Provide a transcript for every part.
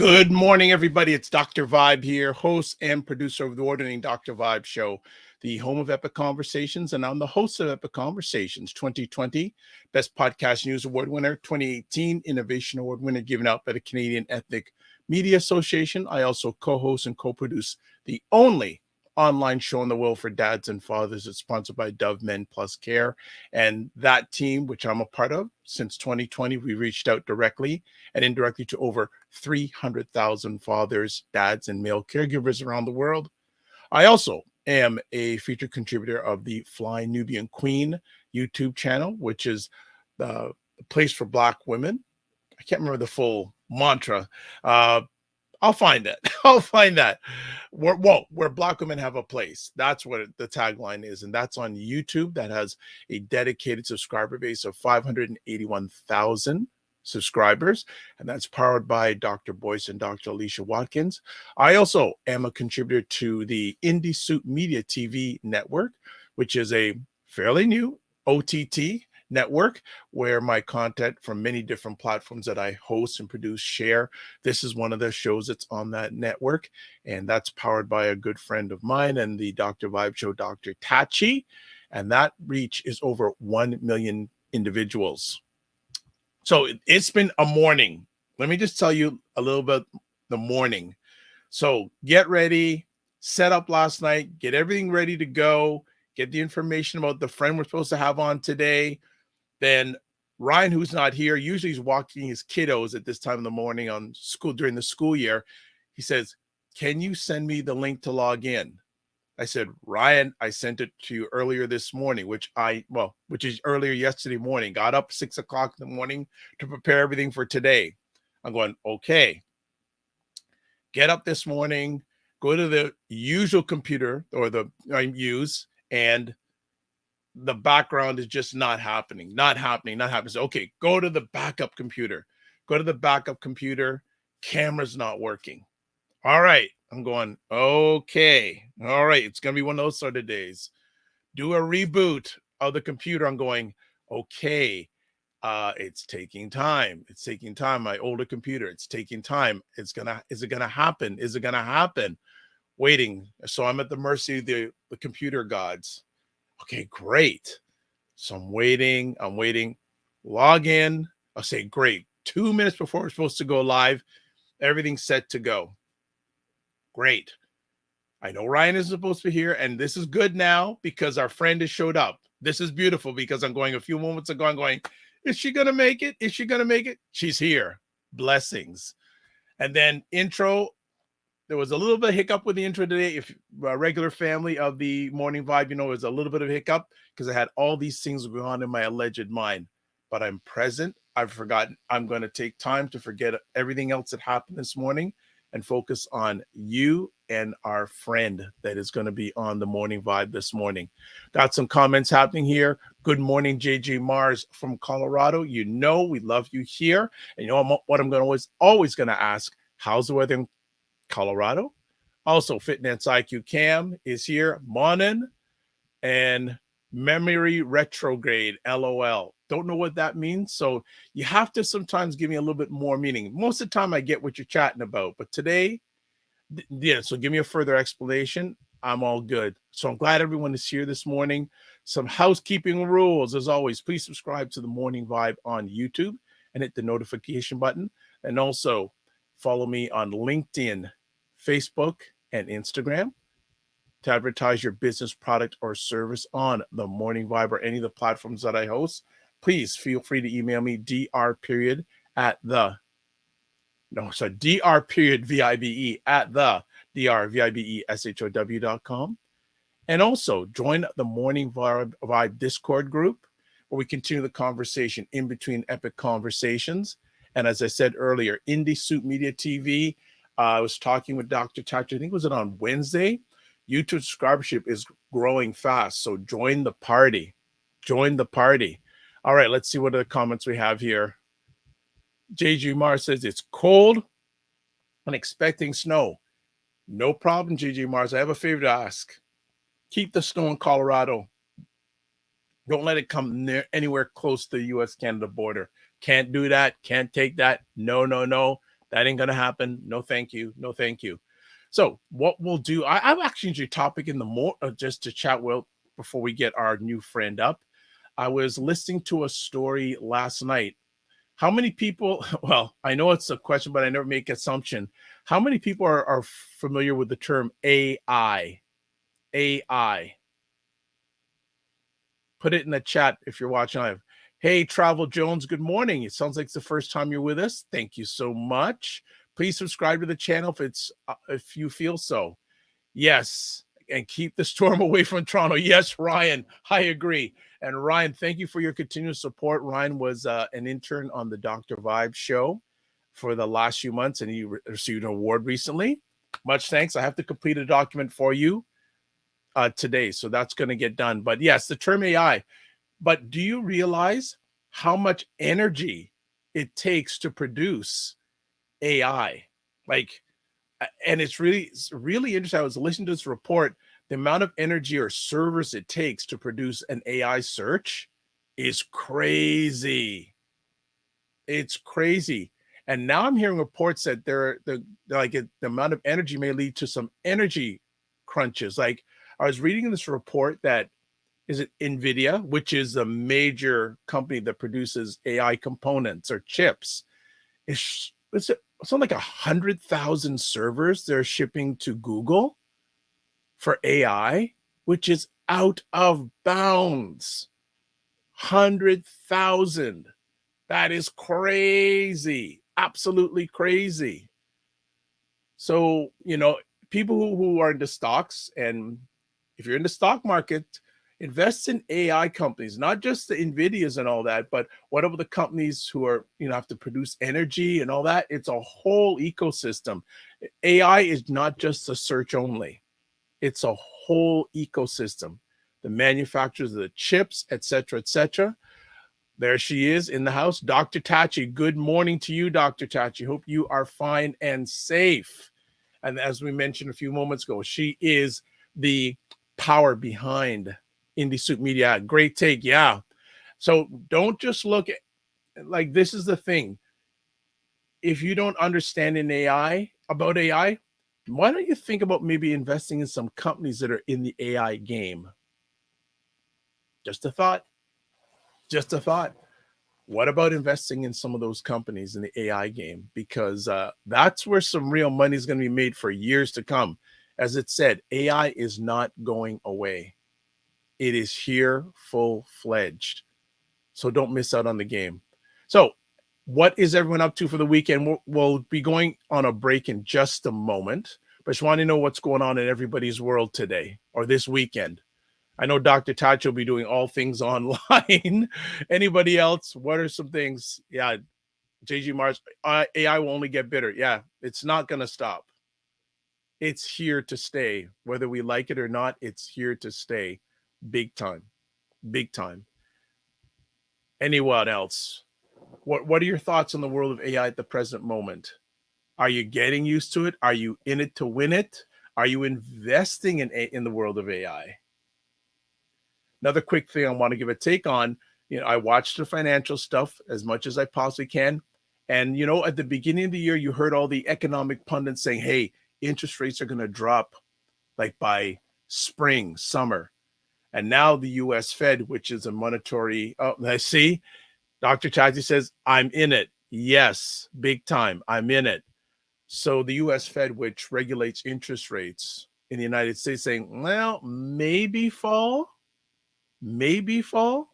Good morning, everybody. It's Dr. Vibe here, host and producer of the award-winning Dr. Vibe Show, the home of Epic Conversations, and I'm the host of Epic Conversations 2020, Best Podcast News Award winner, 2018 Innovation Award winner, given out by the Canadian Ethnic Media Association. I also co-host and co-produce the only online show in the world for dads and fathers. It's sponsored by Dove Men Plus Care, and that team, which I'm a part of since 2020, we reached out directly and indirectly to over 300,000 fathers, dads, and male caregivers around the world. I also am a featured contributor of the Fly Nubian Queen YouTube channel, which is the place for Black women. I can't remember the full mantra. I'll find it. I'll find that. Where Black women have a place. That's what the tagline is. And that's on YouTube. That has a dedicated subscriber base of 581,000 subscribers. And that's powered by Dr. Boyce and Dr. Alicia Watkins. I also am a contributor to the Indie Suit Media TV network, which is a fairly new OTT network where my content from many different platforms that I host and produce share. This is one of the shows that's on that network, and that's powered by a good friend of mine and the Dr. Vibe Show, Dr. Tachi, and that reach is over 1 million individuals. So it's been a morning. Let me just tell you a little bit the morning. So get ready, set up last night, get everything ready to go, get the information about the friend we're supposed to have on today. Then Ryan, who's not here, usually he's walking his kiddos at this time in the morning on school during the school year. He says, "Can you send me the link to log in?" I said, "Ryan, I sent it to you earlier this morning," which is earlier yesterday morning. Got up 6 o'clock in the morning to prepare everything for today. I'm going, okay. Get up this morning, go to the usual computer or the I use, and the background is just not happening. So, okay, go to the backup computer. Camera's not working. All right. I'm going, okay. All right. It's going to be one of those sort of days. Do a reboot of the computer. I'm going, okay. It's taking time. My older computer. It's taking time. Is it going to happen? Waiting. So I'm at the mercy of the computer gods. Okay, great. So I'm waiting. Log in. I'll say, great. 2 minutes before we're supposed to go live, everything's set to go. Great. I know Ryan isn't supposed to be here, and this is good now because our friend has showed up. This is beautiful because I'm going a few moments ago, I'm going, is she going to make it? She's here. Blessings. And then intro. There was a little bit of hiccup with the intro today. If a regular family of the Morning Vibe, it was a little bit of hiccup because I had all these things going on in my alleged mind. But I'm present. I've forgotten. I'm going to take time to forget everything else that happened this morning and focus on you and our friend that is going to be on the Morning Vibe this morning. Got some comments happening here. Good morning, JJ Mars from Colorado. We love you here. And what I'm always going to ask, how's the weather in Colorado? Also, Fitness IQ Cam is here. Monin and Memory Retrograde, LOL. Don't know what that means. So you have to sometimes give me a little bit more meaning. Most of the time I get what you're chatting about, but today, so give me a further explanation. I'm all good. So I'm glad everyone is here this morning. Some housekeeping rules. As always, please subscribe to the Morning Vibe on YouTube and hit the notification button. And also follow me on LinkedIn, Facebook, and Instagram to advertise your business, product, or service on the Morning Vibe or any of the platforms that I host. Please feel free to email me dr.vibe at the drvibeshow.com. And also join the Morning Vibe Discord group where we continue the conversation in between epic conversations. And as I said earlier, Indie Suit Media TV, I was talking with Dr. Tachi, I think was it on Wednesday? YouTube subscribership is growing fast. So join the party. All right, let's see what other comments we have here. JG Mars says it's cold and expecting snow. No problem, JG Mars. I have a favor to ask. Keep the snow in Colorado. Don't let it come anywhere close to the U.S.-Canada border. Can't do that. Can't take that. No. That ain't gonna happen. No, thank you. No, thank you. So what we'll do, I've actually changed your topic in the more just to chat well before we get our new friend up. I was listening to a story last night. How many people, well, I know it's a question, but I never make assumption. How many people are familiar with the term AI? AI. Put it in the chat if you're watching live. Hey, Travel Jones, good morning. It sounds like it's the first time you're with us. Thank you so much. Please subscribe to the channel if you feel so. Yes, and keep the storm away from Toronto. Yes, Ryan, I agree. And Ryan, thank you for your continuous support. Ryan was an intern on the Dr. Vibe show for the last few months, and he received an award recently. Much thanks. I have to complete a document for you today, so that's going to get done. But yes, the term AI. But do you realize how much energy it takes to produce AI? Like, and it's really interesting. I was listening to this report. The amount of energy or servers it takes to produce an AI search is crazy. It's crazy. And now I'm hearing reports that the amount of energy may lead to some energy crunches. Like I was reading this report that is it NVIDIA, which is a major company that produces AI components or chips, it's something like 100,000 servers they're shipping to Google for AI, which is out of bounds. 100,000. That is crazy. Absolutely crazy. So, people who are into stocks, and if you're in the stock market, invest in AI companies, not just the NVIDIAs and all that, but whatever the companies who are, have to produce energy and all that. It's a whole ecosystem. AI is not just a search only. It's a whole ecosystem. The manufacturers of the chips, et cetera, et cetera. There she is in the house. Dr. Tachi, good morning to you, Dr. Tachi. Hope you are fine and safe. And as we mentioned a few moments ago, she is the power behind Indie Soup Media. Great take. Yeah. So don't just look at, like, this is the thing. If you don't understand about AI, why don't you think about maybe investing in some companies that are in the AI game? Just a thought. Just a thought. What about investing in some of those companies in the AI game? Because that's where some real money is going to be made for years to come. As it said, AI is not going away. It is here full-fledged. So don't miss out on the game. So what is everyone up to for the weekend? We'll be going on a break in just a moment. But just want to know what's going on in everybody's world today or this weekend. I know Dr. Tachi will be doing all things online. Anybody else? What are some things? Yeah, JG Mars, AI will only get better. Yeah, it's not going to stop. It's here to stay. Whether we like it or not, it's here to stay. Big time. Big time. Anyone else? What are your thoughts on the world of AI at the present moment? Are you getting used to it? Are you in it to win it? Are you investing in the world of AI? Another quick thing I want to give a take on, I watched the financial stuff as much as I possibly can. And, at the beginning of the year, you heard all the economic pundits saying, hey, interest rates are going to drop like by spring, summer. And now the US Fed, which is a monetary, I see, Dr. Tachi says, I'm in it. Yes, big time. I'm in it. So the US Fed, which regulates interest rates in the United States, saying, well, maybe fall. Maybe fall.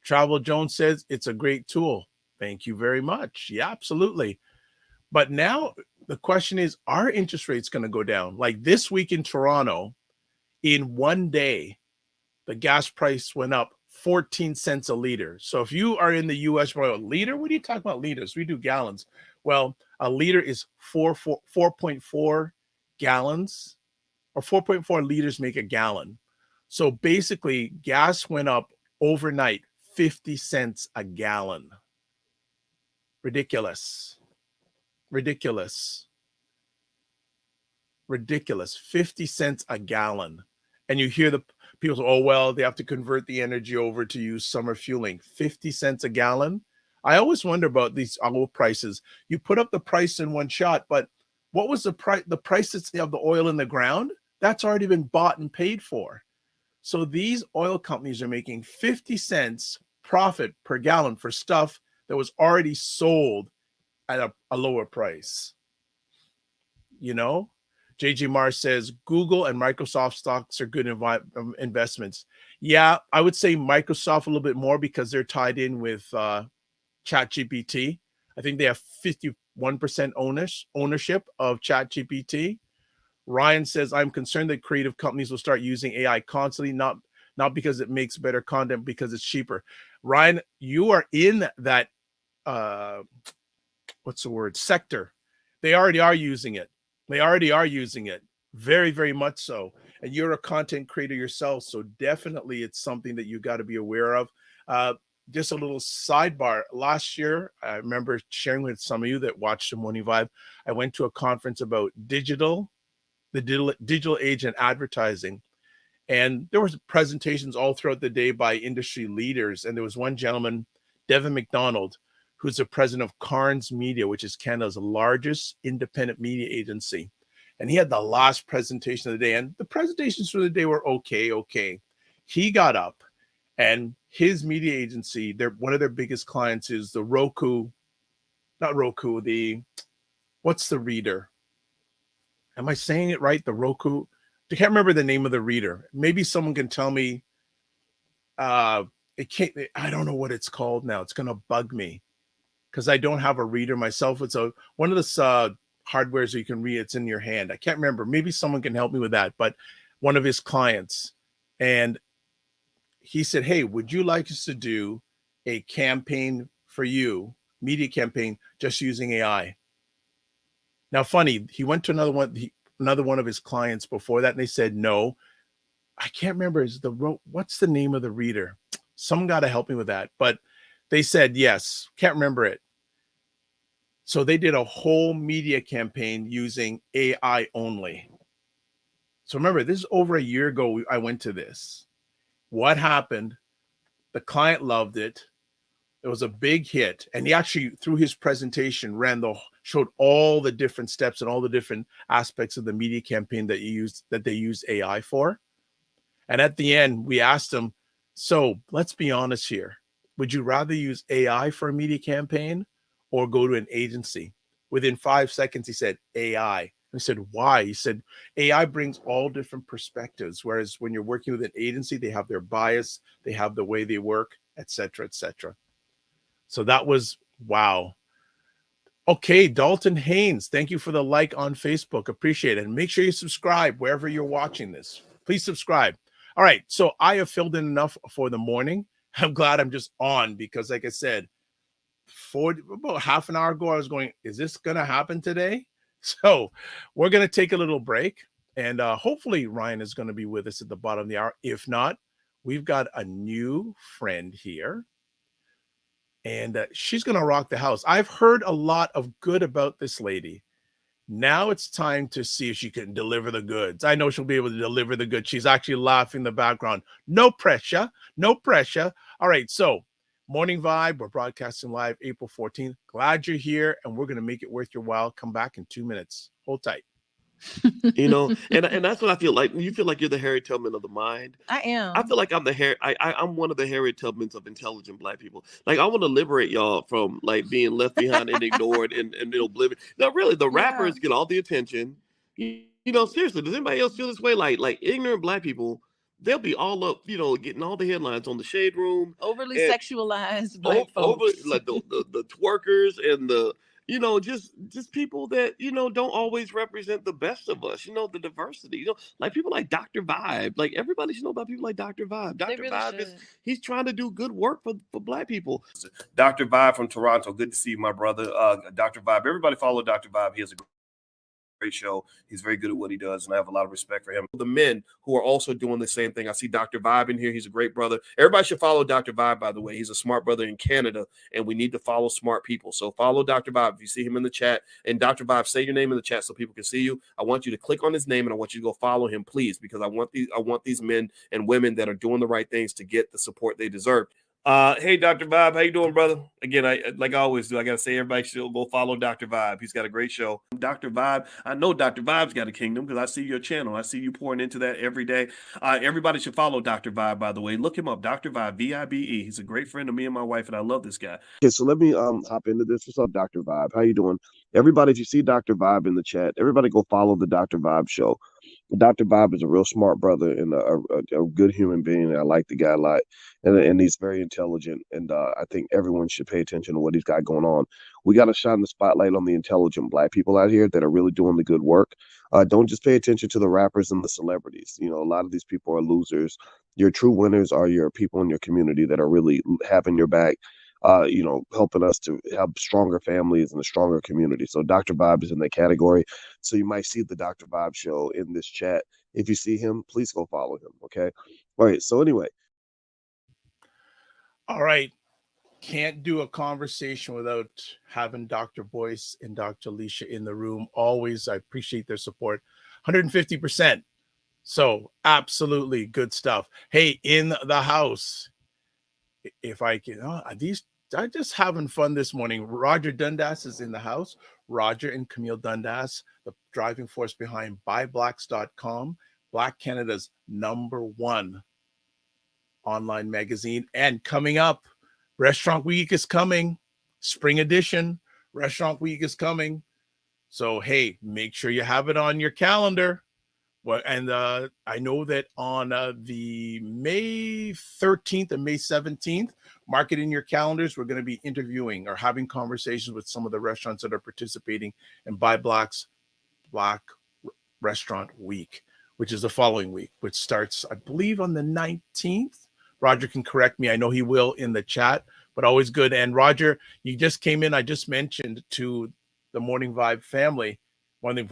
Travel Jones says it's a great tool. Thank you very much. Yeah, absolutely. But now the question is, are interest rates going to go down? Like this week in Toronto, in one day, the gas price went up 14 cents a liter. So if you are in the US, well, a liter, what are you talking about liters? We do gallons. Well, a liter is 4.4 gallons, or 4.4 liters make a gallon. So basically, gas went up overnight 50 cents a gallon. Ridiculous. Ridiculous. Ridiculous. 50 cents a gallon. And you hear the people say, oh, well, they have to convert the energy over to use summer fueling. 50 cents a gallon. I always wonder about these oil prices. You put up the price in one shot, but what was the price? The price of the oil in the ground? That's already been bought and paid for. So these oil companies are making 50 cents profit per gallon for stuff that was already sold at a lower price. You know, JG Mars says Google and Microsoft stocks are good investments. Yeah, I would say Microsoft a little bit more because they're tied in with ChatGPT. I think they have 51% ownership of ChatGPT. Ryan says, I'm concerned that creative companies will start using AI constantly, not because it makes better content, because it's cheaper. Ryan, you are in that what's the word, sector. They already are using it. They already are using it. Very, very much so. And you're a content creator yourself. So definitely it's something that you got to be aware of. Just a little sidebar. Last year, I remember sharing with some of you that watched the Morning Vibe. I went to a conference about the digital age and advertising. And there was presentations all throughout the day by industry leaders. And there was one gentleman, Devin McDonald, who's the president of Carnes Media, which is Canada's largest independent media agency. And he had the last presentation of the day. And the presentations for the day were okay. He got up, and his media agency, one of their biggest clients is the what's the reader? Am I saying it right? The Roku? I can't remember the name of the reader. Maybe someone can tell me. I don't know what it's called now. It's going to bug me because I don't have a reader myself. It's one of the hardwares that you can read. It's in your hand. I can't remember. Maybe someone can help me with that. But one of his clients, and he said, hey, would you like us to do a campaign for you, media campaign, just using AI? Now, funny, he went to another one of his clients before that, and they said no. I can't remember. What's the name of the reader? Someone got to help me with that. But they said yes. Can't remember it. So they did a whole media campaign using AI only. So remember, this is over a year ago. I went to this. What happened? The client loved it. It was a big hit. And he actually, through his presentation, showed all the different steps and all the different aspects of the media campaign that they use AI for. And at the end, we asked him, so let's be honest here. Would you rather use AI for a media campaign or go to an agency? Within 5 seconds, he said, AI. I said, why? He said, AI brings all different perspectives, whereas when you're working with an agency, they have their bias, they have the way they work, et cetera, et cetera. So that was, wow. Okay, Dalton Haynes, thank you for the like on Facebook. Appreciate it. And make sure you subscribe wherever you're watching this. Please subscribe. All right, so I have filled in enough for the morning. I'm glad I'm just on because, like I said, about half an hour ago, I was going, is this going to happen today? So we're going to take a little break. And hopefully Ryan is going to be with us at the bottom of the hour. If not, we've got a new friend here. And she's going to rock the house. I've heard a lot of good about this lady. Now it's time to see if she can deliver the goods. I know she'll be able to deliver the goods. She's actually laughing in the background. No pressure. No pressure. All right. So Morning Vibe. We're broadcasting live April 14th. Glad you're here, and we're going to make it worth your while. Come back in 2 minutes. Hold tight. And that's what I feel like. You feel like you're the Harry Tubman of the mind. I am. I feel like I'm one of the Harry Tubmans of intelligent Black people. Like, I want to liberate y'all from like being left behind and ignored and oblivion. No, really, the rappers get all the attention. Seriously, does anybody else feel this way? Like ignorant Black people, they'll be all up, getting all the headlines on the Shade Room. Overly sexualized Black folks. Over like the twerkers and the just people that don't always represent the best of us. The diversity. Like people like Dr. Vibe. Like everybody should know about people like Dr. Vibe. Dr. Really Vibe he's trying to do good work for Black people. Dr. Vibe from Toronto. Good to see you, my brother. Dr. Vibe. Everybody follow Dr. Vibe. He has a great show. He's very good at what he does, and I have a lot of respect for him. The men who are also doing the same thing. I see Dr. Vibe in here. He's a great brother. Everybody should follow Dr. Vibe, by the way. He's a smart brother in Canada, and we need to follow smart people. So follow Dr. Vibe if you see him in the chat. And Dr. Vibe, say your name in the chat so people can see you. I want you to click on his name, and I want you to go follow him, please, because I want these men and women that are doing the right things to get the support they deserve. Hey, Dr. Vibe, how you doing, brother? Again, like I always do, I gotta say everybody should go follow Dr. Vibe. He's got a great show. Dr. Vibe, I know Dr. Vibe's got a kingdom because I see your channel. I see you pouring into that every day. Everybody should follow Dr. Vibe, by the way. Look him up, Dr. Vibe, Vibe. He's a great friend of me and my wife, and I love this guy. Okay, so let me hop into this. What's up, Dr. Vibe? How you doing? Everybody, if you see Dr. Vibe in the chat, everybody go follow the Dr. Vibe show. Dr. Vibe is a real smart brother and a good human being. I like the guy a lot. And he's very intelligent, and I think everyone should pay attention to what he's got going on. We got to shine the spotlight on the intelligent Black people out here that are really doing the good work. Don't just pay attention to the rappers and the celebrities. You know, a lot of these people are losers. Your true winners are your people in your community that are really having your back, helping us to have stronger families and a stronger community. So Dr. Vibe is in that category. So you might see the Dr. Vibe show in this chat. If you see him, please go follow him, okay? All right, so anyway. All right. Can't do a conversation without having Dr. Boyce and Dr. Alicia in the room. Always, I appreciate their support. 150%. So absolutely good stuff. Hey, in the house, if I can, these are just having fun this morning. Roger Dundas is in the house. Roger and Camille Dundas, the driving force behind buyblacks.com, Black Canada's #1 online magazine. And coming up, Restaurant Week is coming. Spring edition. Restaurant Week is coming. So, hey, make sure you have it on your calendar. Well, and I know that on the May 13th and May 17th, mark it in your calendars. We're going to be interviewing or having conversations with some of the restaurants that are participating in Buy Black's Black Restaurant Week, which is the following week, which starts, I believe, on the 19th. Roger can correct me. I know he will in the chat, but always good. And Roger, you just came in. I just mentioned to the Morning Vibe family, the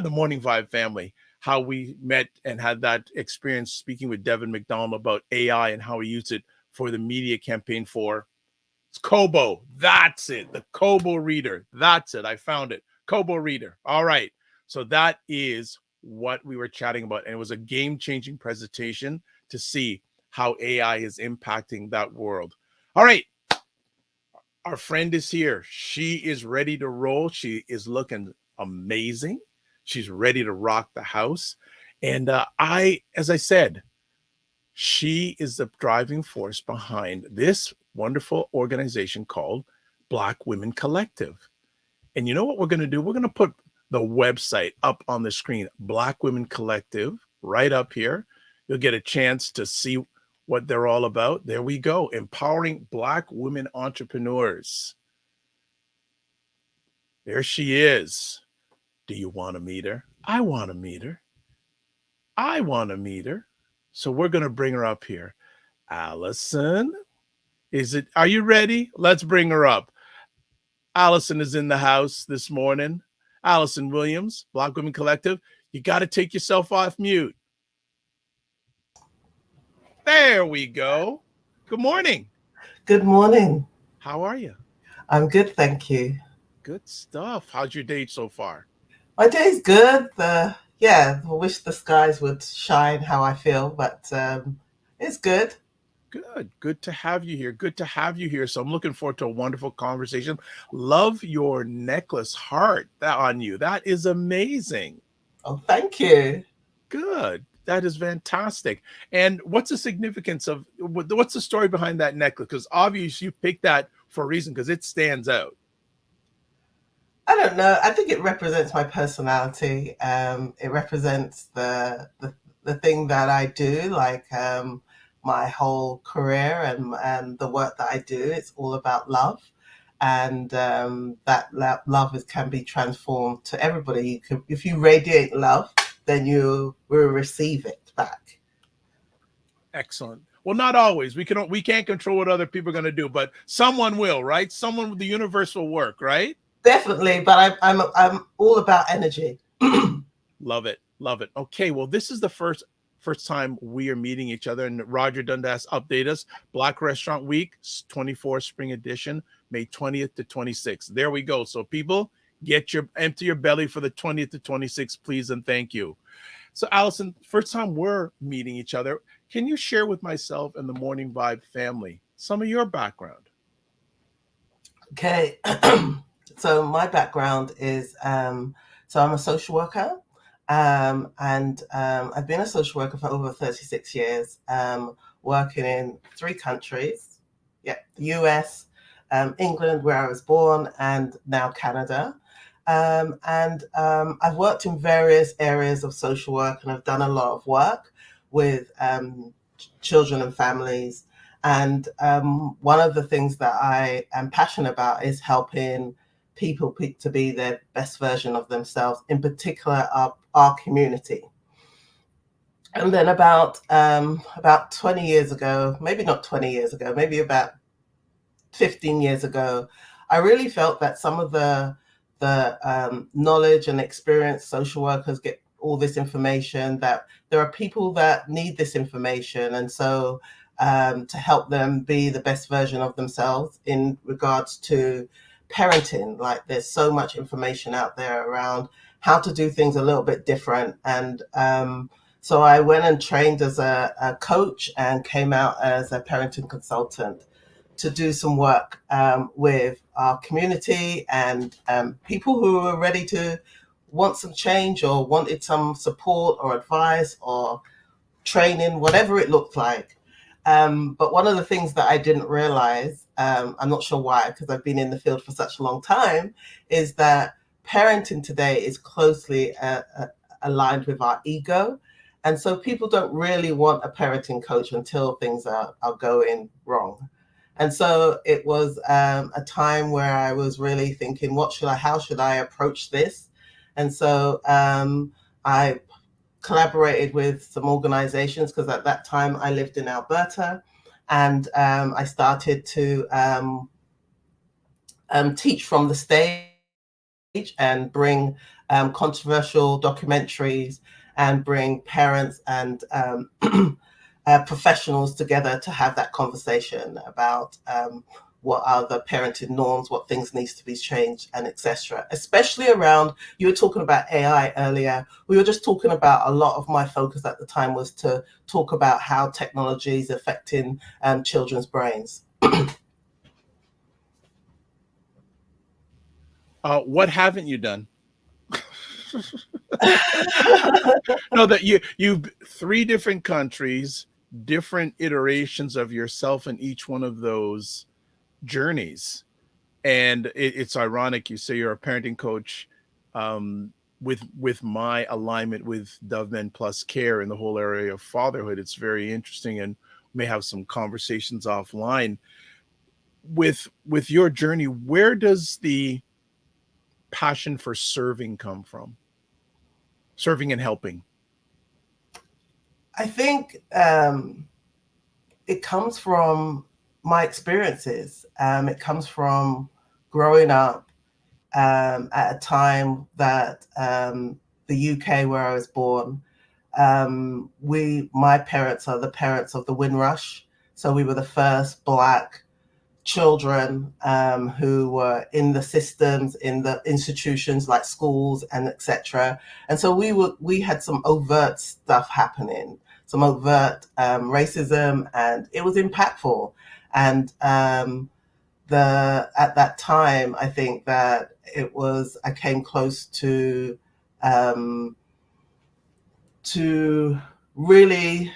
Morning Vibe family, how we met and had that experience speaking with Devin McDonald about AI and how he used it for the media campaign for Kobo. That's it. The Kobo reader. That's it. I found it. Kobo reader. All right. So that is what we were chatting about. And it was a game-changing presentation to see how AI is impacting that world. All right. Our friend is here. She is ready to roll. She is looking amazing. She's ready to rock the house. And as I said, she is the driving force behind this wonderful organization called Black Women Collective. And you know what we're going to do? We're going to put the website up on the screen, Black Women Collective, right up here. You'll get a chance to see what they're all about. There we go. Empowering Black women entrepreneurs. There she is. Do you want to meet her? I want to meet her. I want to meet her. So we're going to bring her up here. Allison, are you ready? Let's bring her up. Allison is in the house this morning. Allison Williams, Black Women Collective. You got to take yourself off mute. There we go. Good morning. Good morning. How are you? I'm good, thank you. Good stuff. How's your day so far? My day's good. I wish the skies would shine how I feel, but it's good. Good to have you here. Good to have you here. So I'm looking forward to a wonderful conversation. Love your necklace heart on you. That is amazing. Oh, thank you. Good. That is fantastic. And what's the significance of, what's the story behind that necklace? Because obviously you picked that for a reason, because it stands out. I don't know. I think it represents my personality. It represents the thing that I do, like my whole career and the work that I do. It's all about love. And that love can be transformed to everybody. If you radiate love, then you will receive it back. Excellent. Well, not always. We can't control what other people are going to do, but someone will, right? Someone with the universe will work, right? Definitely, but I'm all about energy. Love it. Okay, well, this is the first time we are meeting each other, and Roger Dundas update us. Black Restaurant Week 24 Spring Edition, May 20th to 26th. There we go. So people, empty your belly for the 20th to 26th, please and thank you. So Allison, first time we're meeting each other, Can you share with myself and the Morning Vibe family some of your background? Okay. So my background is, so I'm a social worker, and I've been a social worker for over 36 years, working in 3 countries. Yeah, the US, England, where I was born, and now Canada. I've worked in various areas of social work, and I've done a lot of work with children and families. And one of the things that I am passionate about is helping people to be their best version of themselves, in particular our community. And then about 20 years ago, maybe not 20 years ago, maybe about 15 years ago, I really felt that some of the knowledge and experience social workers get all this information, that there are people that need this information. And so to help them be the best version of themselves in regards to parenting, like there's so much information out there around how to do things a little bit different. And so I went and trained as a coach and came out as a parenting consultant to do some work with our community and people who were ready to want some change or wanted some support or advice or training, whatever it looked like. But one of the things that I didn't realize, I'm not sure why, because I've been in the field for such a long time, is that parenting today is closely aligned with our ego. And so people don't really want a parenting coach until things are going wrong. And so it was a time where I was really thinking, how should I approach this? And so I collaborated with some organizations, because at that time I lived in Alberta, and I started to teach from the stage and bring controversial documentaries and bring parents and professionals together to have that conversation about what are the parenting norms, what things needs to be changed, and etc. Especially around, you were talking about AI earlier. We were just talking about, a lot of my focus at the time was to talk about how technology is affecting children's brains. What haven't you done? No, that you've 3 different countries, different iterations of yourself in each one of those journeys. And it's ironic you say you're a parenting coach, with my alignment with Dove Men Plus Care in the whole area of fatherhood. It's very interesting, and we may have some conversations offline. With your journey, where does the passion for serving come from? Serving and helping. I think it comes from my experiences. It comes from growing up at a time that the UK, where I was born, my parents are the parents of the Windrush. So we were the first Black children who were in the systems, in the institutions like schools and etc. And so we had some overt stuff happening, some overt racism, and it was impactful. And at that time, I think that I came close to really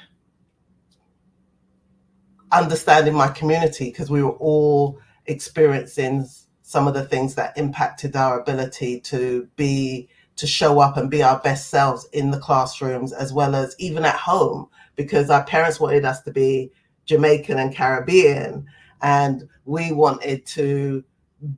understanding my community, because we were all experiencing some of the things that impacted our ability to show up and be our best selves in the classrooms, as well as even at home, because our parents wanted us to be Jamaican and Caribbean, and we wanted to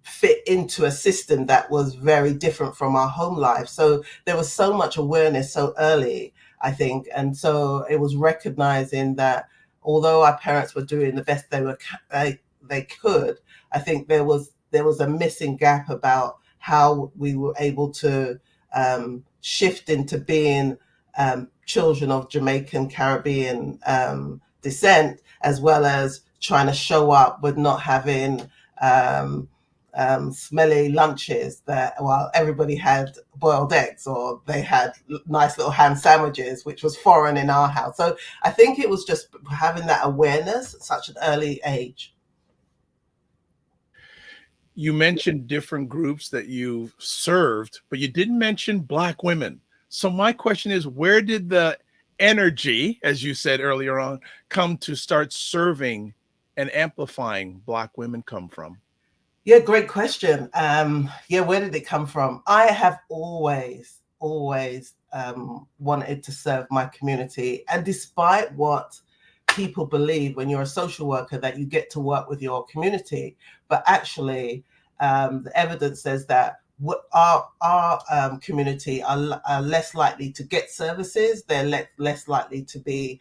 fit into a system that was very different from our home life. So there was so much awareness so early, I think. And so it was recognizing that although our parents were doing the best they could, I think there was a missing gap about how we were able to shift into being children of Jamaican Caribbean descent, as well as trying to show up with not having smelly lunches that, well, everybody had boiled eggs or they had nice little ham sandwiches, which was foreign in our house. So I think it was just having that awareness at such an early age. You mentioned different groups that you served, but you didn't mention Black women. So my question is, where did the energy, as you said earlier on, come to start serving and amplifying Black women come from? Yeah, great question. Where did it come from? I have always wanted to serve my community. And despite what people believe when you're a social worker, that you get to work with your community, but actually the evidence says that our community are less likely to get services. They're less likely to be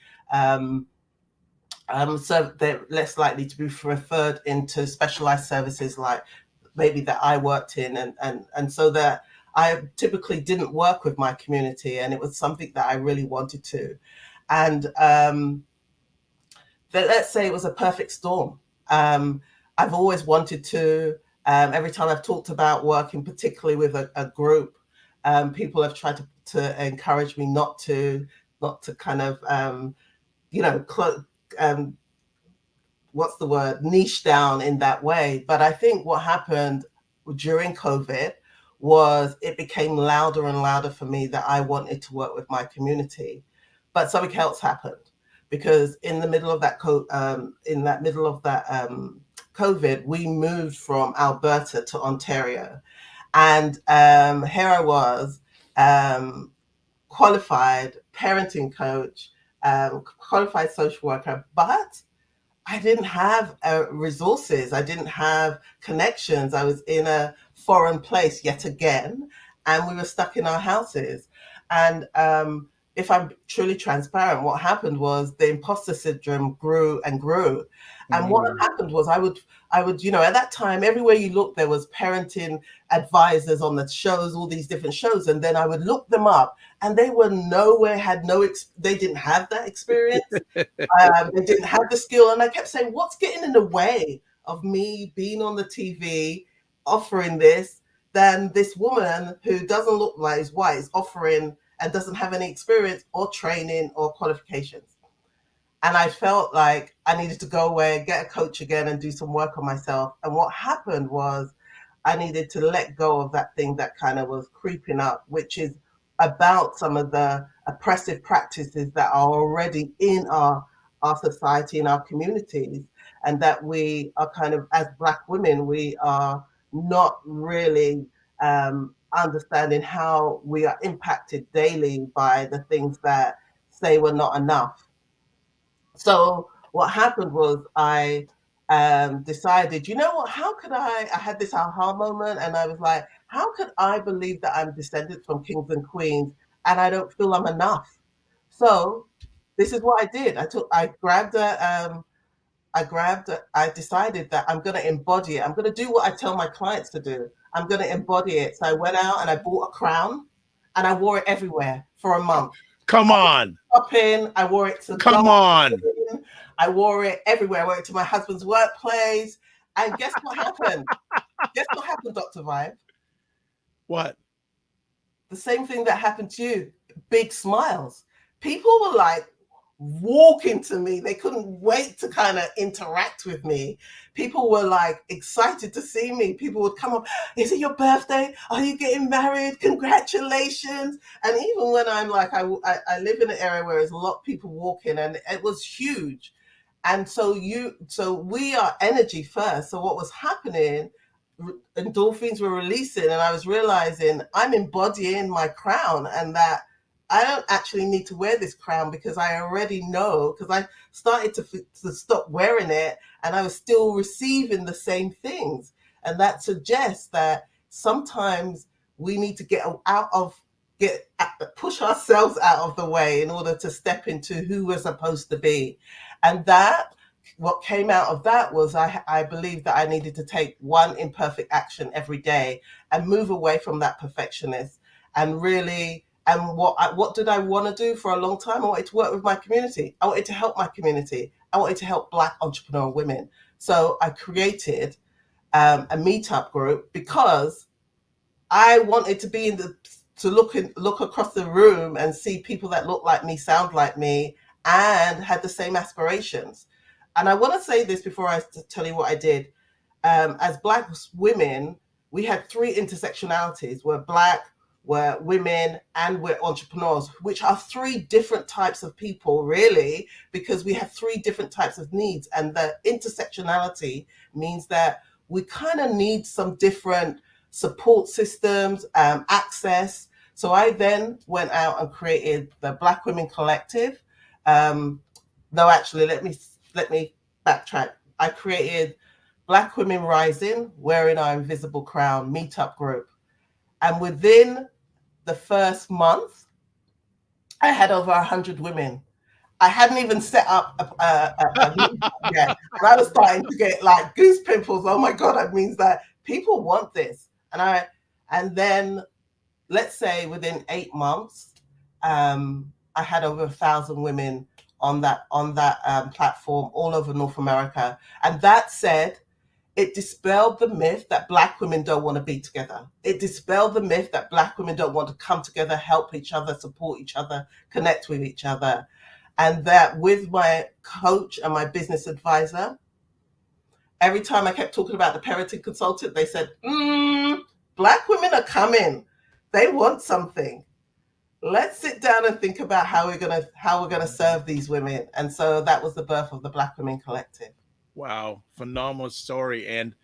so they're less likely to be referred into specialized services like maybe that I worked in, and so that I typically didn't work with my community, and it was something that I really wanted to. And let's say it was a perfect storm. I've always wanted to. Every time I've talked about working, particularly with a group, people have tried to encourage me not to kind of what's the word, niche down in that way. But I think what happened during COVID was it became louder and louder for me that I wanted to work with my community. But something else happened, because in the middle of that COVID, we moved from Alberta to Ontario, and here I was, qualified parenting coach, qualified social worker, but I didn't have resources. I didn't have connections. I was in a foreign place yet again, and we were stuck in our houses. And if I'm truly transparent, what happened was the imposter syndrome grew and grew. And what happened was I would, at that time, everywhere you look, there was parenting advisors on the shows, all these different shows. And then I would look them up, and they were nowhere, they didn't have that experience. They didn't have the skill. And I kept saying, what's getting in the way of me being on the TV, offering this, than this woman who doesn't look like is white is offering and doesn't have any experience or training or qualifications? And I felt like I needed to go away, get a coach again, and do some work on myself. And what happened was I needed to let go of that thing that kind of was creeping up, which is about some of the oppressive practices that are already in our society, in our communities, and that we are kind of, as Black women, we are not really understanding how we are impacted daily by the things that say we're not enough. So what happened was I decided, you know what, how could I had this aha moment, and I was like, how could I believe that I'm descended from kings and queens and I don't feel I'm enough? So this is what I did. I decided that I'm going to embody it. I'm going to do what I tell my clients to do. I'm going to embody it. So I went out and I bought a crown, and I wore it everywhere for a month. Come on. Shopping, I wore it to Come on. I wore it everywhere. I wore it to my husband's workplace. And guess what happened? Guess what happened, Dr. Vibe? What? The same thing that happened to you. Big smiles. People were like walking to me. They couldn't wait to kind of interact with me. People were like excited to see me. People would come up, is it your birthday? Are you getting married? Congratulations. And even when I'm like, I live in an area where there's a lot of people walking, and it was huge. And so we are energy first. So what was happening, endorphins were releasing, and I was realizing I'm embodying my crown, and that I don't actually need to wear this crown because I already know, because I started to stop wearing it and I was still receiving the same things. And that suggests that sometimes we need to push ourselves out of the way in order to step into who we're supposed to be. And what came out of that was I believed that I needed to take one imperfect action every day and move away from that perfectionist and really. And what did I want to do for a long time? I wanted to work with my community. I wanted to help my community. I wanted to help Black entrepreneurial women. So I created a meetup group because I wanted to be to look across the room and see people that look like me, sound like me, and had the same aspirations. And I want to say this before I tell you what I did. As Black women, we had 3 intersectionalities. We're Black, we're women, and we're entrepreneurs, which are 3 different types of people, really, because we have 3 different types of needs. And the intersectionality means that we kind of need some different support systems, access. So I then went out and created the Black Women Collective. No, actually, let me backtrack. I created Black Women Rising, Wearing Our Invisible Crown meetup group. And within the first month, I had over 100 women. I hadn't even set up a meetup yet. And I was starting to get like goose pimples. Oh my God, that means that people want this. And then let's say within 8 months, I had over 1,000 women on that platform all over North America. And that said, it dispelled the myth that Black women don't want to be together. It dispelled the myth that Black women don't want to come together, help each other, support each other, connect with each other. And that with my coach and my business advisor, every time I kept talking about the parenting consultant, they said, Black women are coming. They want something. Let's sit down and think about how we're gonna serve these women. And so that was the birth of the Black Women Collective. Wow, phenomenal story. And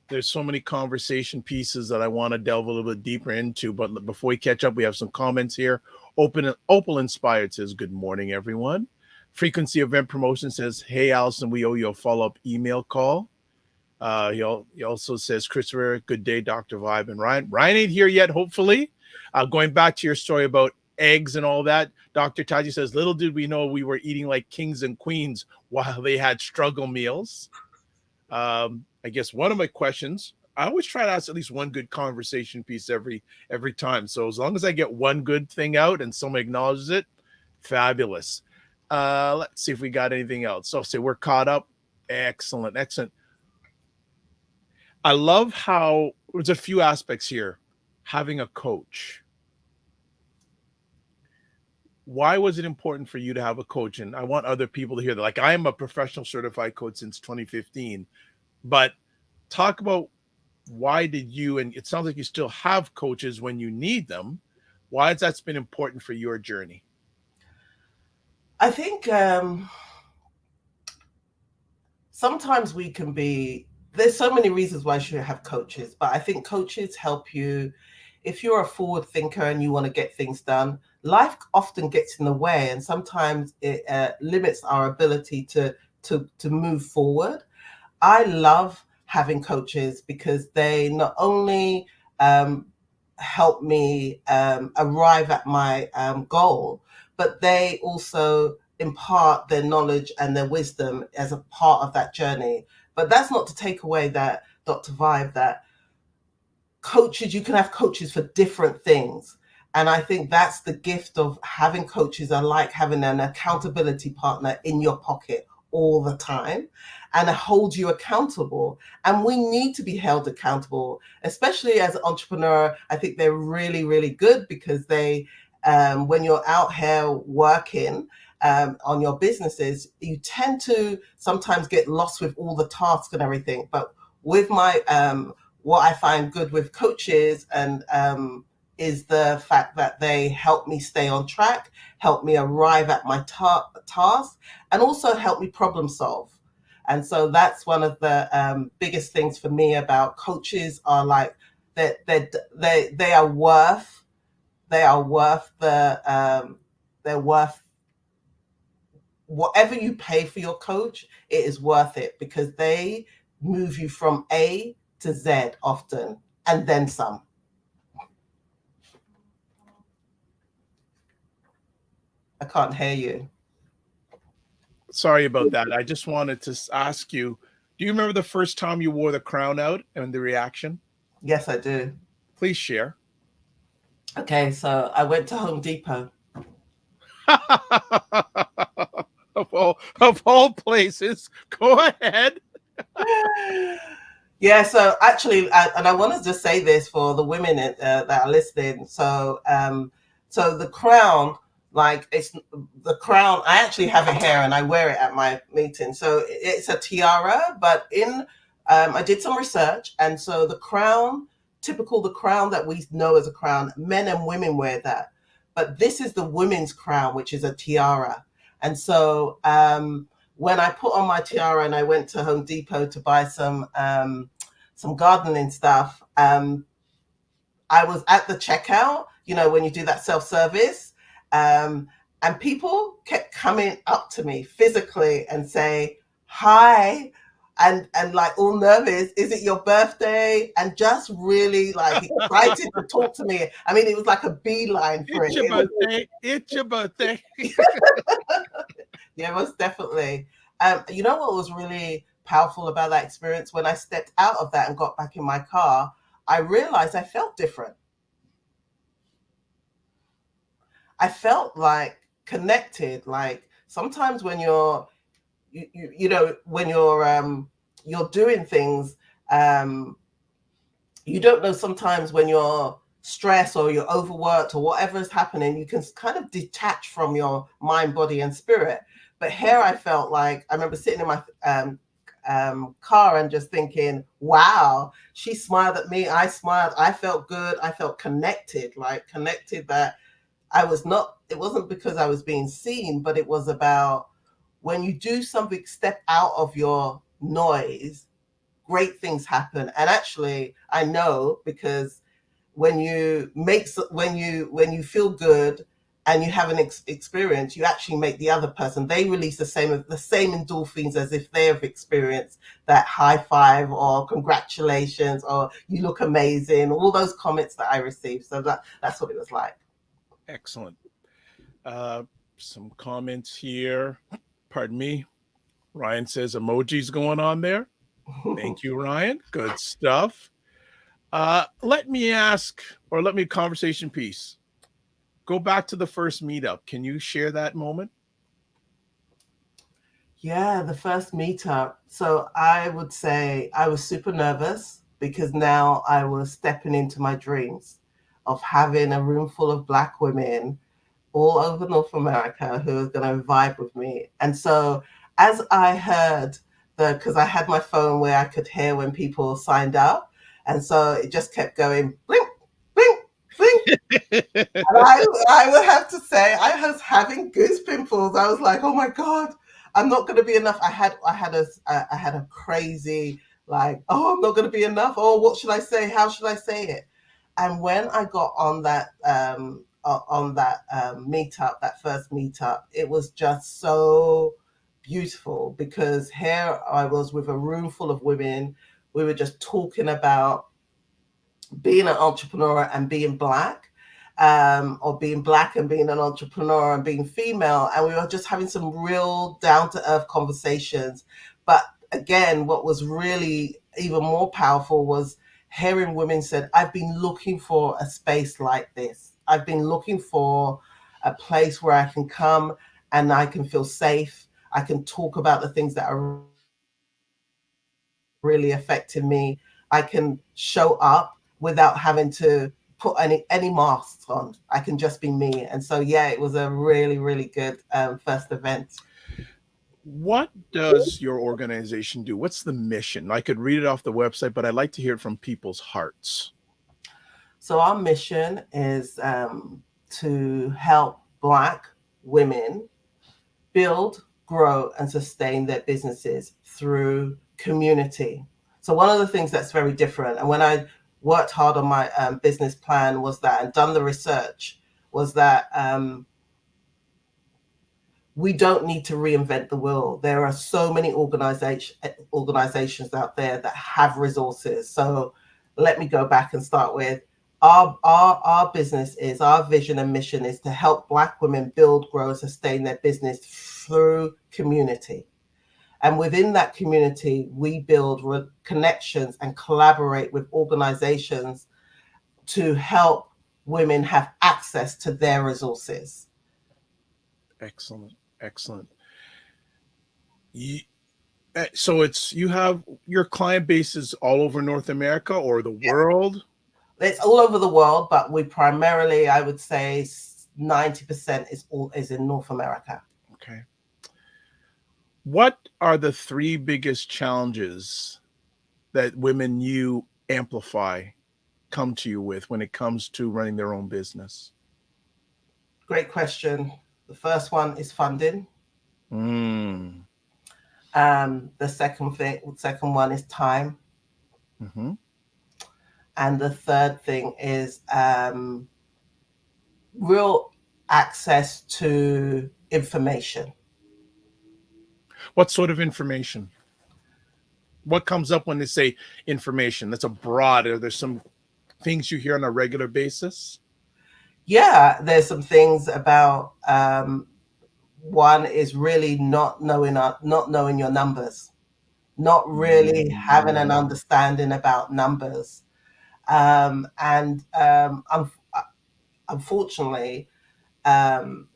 there's so many conversation pieces that I want to delve a little bit deeper into. But before we catch up, we have some comments here. Opal Inspired says, good morning, everyone. Frequency Event Promotion says, hey, Allison, we owe you a follow-up email call. He also says, Christopher, good day, Dr. Vibe and Ryan. Ryan ain't here yet, hopefully. Going back to your story about eggs and all that, Dr. Taji says, little did we know we were eating like kings and queens while they had struggle meals. I guess one of my questions, I always try to ask at least one good conversation piece every time. So as long as I get one good thing out and someone acknowledges it, fabulous. Let's see if we got anything else. So say we're caught up. Excellent. I love how there's a few aspects here. Having a coach. Why was it important for you to have a coach? And I want other people to hear that. Like, I am a professional certified coach since 2015, but talk about why did you, and it sounds like you still have coaches when you need them. Why has that been important for your journey? I think sometimes we can be, there's so many reasons why you should have coaches, but I think coaches help you. If you're a forward thinker and you want to get things done, life often gets in the way, and sometimes it limits our ability to move forward. I love having coaches because they not only help me arrive at my goal, but they also impart their knowledge and their wisdom as a part of that journey. But that's not to take away that, Dr. Vibe, that coaches, you can have coaches for different things. And I think that's the gift of having coaches. I like having an accountability partner in your pocket all the time and hold you accountable. And we need to be held accountable, especially as an entrepreneur. I think they're really, really good because they, when you're out here working on your businesses, you tend to sometimes get lost with all the tasks and everything. But with my, what I find good with coaches and is the fact that they help me stay on track, help me arrive at my task, and also help me problem solve. And so that's one of the biggest things for me about coaches are like that they are worth the they're worth whatever you pay for your coach. It is worth it because they move you from A to Z often, and then some. I can't hear you. Sorry about that. I just wanted to ask you, do you remember the first time you wore the crown out and the reaction? Yes, I do. Please share. Okay, so I went to Home Depot. Of all places, go ahead. Yeah, so actually, and I want to just say this for the women that are listening. So the crown, like it's the crown. I actually have it here, and I wear it at my meeting. So it's a tiara, but I did some research, and so the crown, the crown that we know as a crown, men and women wear that, but this is the women's crown, which is a tiara, and so when I put on my tiara and I went to Home Depot to buy some gardening stuff, I was at the checkout, when you do that self-service, and people kept coming up to me physically and say, hi, and like all nervous, is it your birthday? And just really like excited to talk to me. I mean, it was like a beeline for It's it. your birthday. It's your birthday. Yeah, most definitely. You know what was really powerful about that experience? When I stepped out of that and got back in my car, I realized I felt different. I felt like connected. Like sometimes when when you're doing things, you don't know sometimes when you're stressed or you're overworked or whatever is happening, you can kind of detach from your mind, body, and spirit. But here I felt like I remember sitting in my car and just thinking, wow, she smiled at me. I smiled. I felt good. I felt connected, like connected that it wasn't because I was being seen, but it was about when you do something, step out of your noise, great things happen. And actually, I know because when you feel good and you have an experience, you actually make the other person, they release the same endorphins as if they have experienced that high five or congratulations or you look amazing, all those comments that I received. So that's what it was like. Excellent. Some comments here. Pardon me. Ryan says emojis going on there. Thank you, Ryan. Good stuff. Let me conversation piece. Go back to the first meetup. Can you share that moment? Yeah, the first meetup. So I would say I was super nervous because now I was stepping into my dreams of having a room full of Black women all over North America who was going to vibe with me. And so as I heard because I had my phone where I could hear when people signed up. And so it just kept going, blink, blink, blink. And I would have to say, I was having goose pimples. I was like, oh my God, I'm not going to be enough. I had a crazy, like, oh, I'm not going to be enough. Oh, what should I say? How should I say it? And when I got on that meetup, that first meetup, it was just so beautiful because here I was with a room full of women. We were just talking about being an entrepreneur and being Black, or being Black and being an entrepreneur and being female. And we were just having some real down to earth conversations. But again, what was really even more powerful was hearing women said, I've been looking for a space like this. I've been looking for a place where I can come and I can feel safe. I can talk about the things that are really affecting me. I can show up without having to put any masks on. I can just be me. And so, yeah, it was a really, really good first event. What does your organization do? What's the mission? I could read it off the website, but I'd like to hear it from people's hearts. So our mission is to help Black women build, grow, and sustain their businesses through community. So one of the things that's very different, and when I worked hard on my business plan was that, and done the research, was that we don't need to reinvent the wheel. There are so many organizations out there that have resources. So let me go back and start with our business is, our vision and mission is to help Black women build, grow, and sustain their business through community. And within that community, we build connections and collaborate with organizations to help women have access to their resources. Excellent. Excellent. So it's you have your client base is all over North America or the world? It's all over the world, but we primarily, I would say 90% is in North America. Okay. What are the three biggest challenges that women you amplify come to you with when it comes to running their own business? Great question. The first one is funding. Mm. The second one is time. Mm-hmm. And the third thing is real access to information. What sort of information? What comes up when they say information? That's a broad. Are there some things you hear on a regular basis? Yeah, there's some things about one is really not knowing your numbers, not really having an understanding about numbers, and unfortunately, um,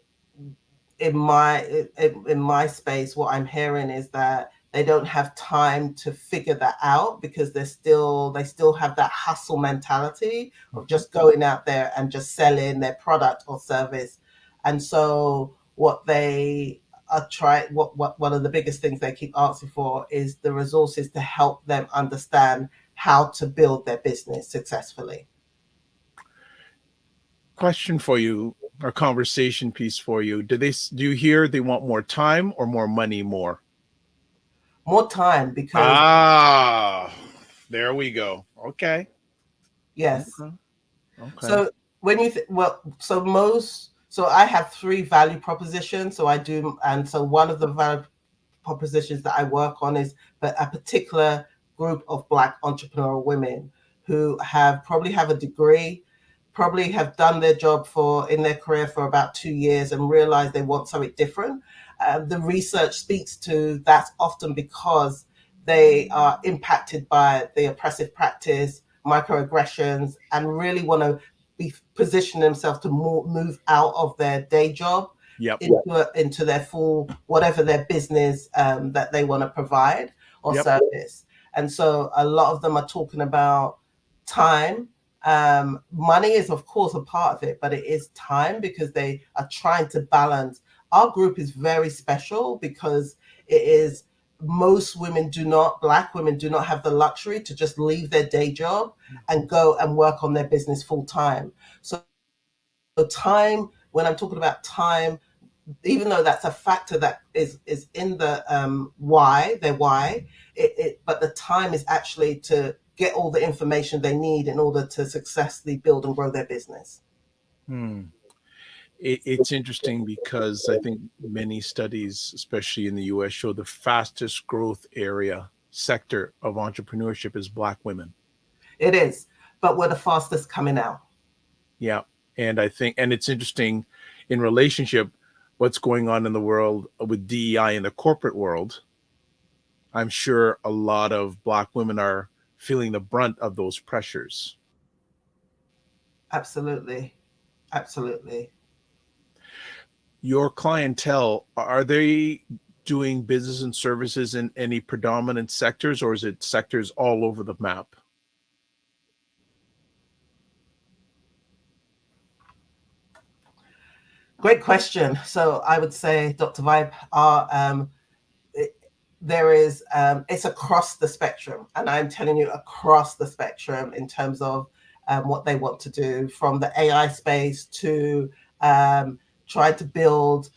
in my space, what I'm hearing is that they don't have time to figure that out because they still have that hustle mentality of just going out there and just selling their product or service. And so what they are trying, what one of the biggest things they keep asking for is the resources to help them understand how to build their business successfully. Question for you, or conversation piece for you. Do you hear they want more time or more money more? More time because Ah, there we go. Okay. yes. Okay. Okay. So when you so I have three value propositions. So I do, and so one of the value propositions that I work on is a particular group of Black entrepreneurial women who probably have a degree, probably have done their job in their career for about 2 years and realize they want something different. The research speaks to that's often because they are impacted by the oppressive practice, microaggressions, and really want to position themselves to move out of their day job Yep. into their full whatever their business that they want to provide or Yep. service. And so a lot of them are talking about time. Money is of course a part of it, but it is time because they are trying to balance. Our group is very special because it is Black women do not have the luxury to just leave their day job and go and work on their business full time. So time, when I'm talking about time, even though that's a factor that is in the why, but the time is actually to get all the information they need in order to successfully build and grow their business. It's interesting because I think many studies, especially in the US, show the fastest growth sector of entrepreneurship is Black women. It is, but we're the fastest coming out. Yeah. And I think, and it's interesting in relationship, what's going on in the world with DEI in the corporate world. I'm sure a lot of Black women are feeling the brunt of those pressures. Absolutely. Absolutely. Your clientele, are they doing business and services in any predominant sectors, or is it sectors all over the map? Great question. So I would say, Dr. Vibe, it's across the spectrum, and I'm telling you across the spectrum in terms of what they want to do, from the AI space to try to build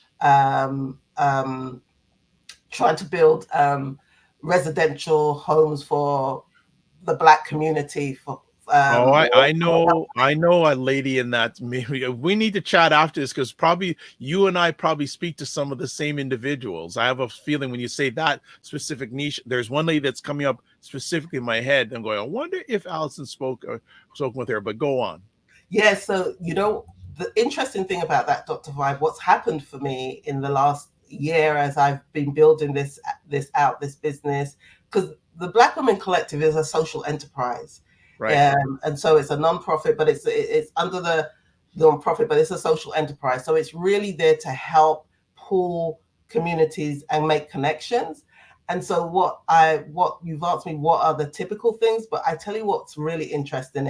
residential homes for the Black community. I know a lady in that. Maybe we need to chat after this because probably you and I probably speak to some of the same individuals. I have a feeling when you say that specific niche, there's one lady that's coming up specifically in my head. I'm going, I wonder if Allison spoken with her, but go on. Yeah, so the interesting thing about that, Dr. Vibe, what's happened for me in the last year as I've been building this business, because the Black Women Collective is a social enterprise. Right. And so it's a non-profit, but it's under the non-profit, but it's a social enterprise. So it's really there to help pull communities and make connections. And so what you've asked me, what are the typical things? But I tell you what's really interesting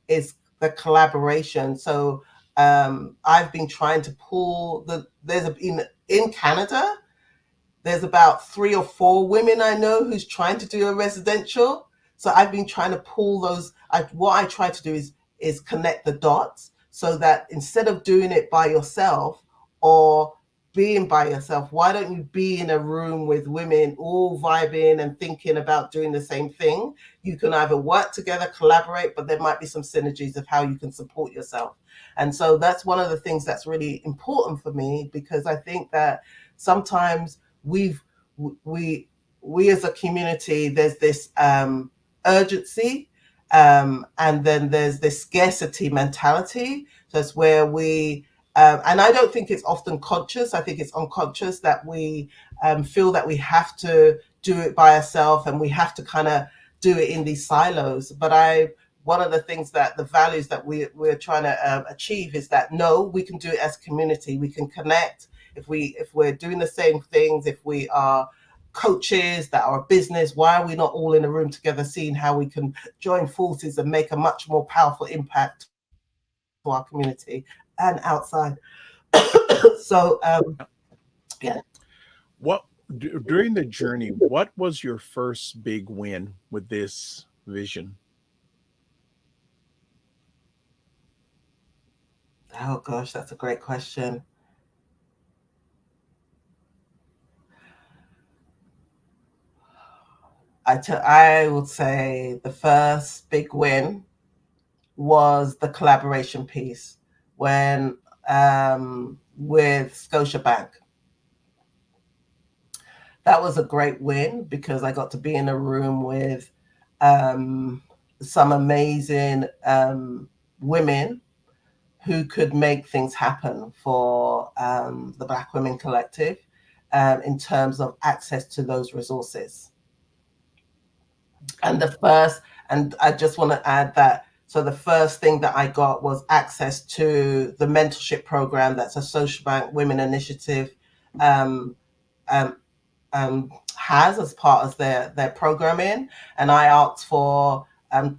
is the collaboration. So I've been trying to pull in Canada, there's about 3 or 4 women I know who's trying to do a residential. So I've been trying to pull those. What I try to do is connect the dots so that instead of doing it by yourself or being by yourself, why don't you be in a room with women all vibing and thinking about doing the same thing? You can either work together, collaborate, but there might be some synergies of how you can support yourself. And so that's one of the things that's really important for me, because I think that sometimes we as a community, there's this urgency, and then there's this scarcity mentality. So it's where we and I don't think it's often conscious. I think it's unconscious that we feel that we have to do it by ourselves and we have to kind of do it in these silos. But one of the things that the values that we're trying to achieve is that no, we can do it as a community. We can connect. If we're doing the same things, if we are coaches that are a business, why are we not all in a room together, seeing how we can join forces and make a much more powerful impact to our community and outside? So yeah. During the journey, what was your first big win with this vision? Oh gosh, that's a great question. I would say the first big win was the collaboration piece when with Scotiabank. That was a great win because I got to be in a room with some amazing women who could make things happen for the Black Women Collective in terms of access to those resources. And I just want to add that, so the first thing that I got was access to the mentorship program that's a Scotiabank Women Initiative has as part of their programming. And I asked for,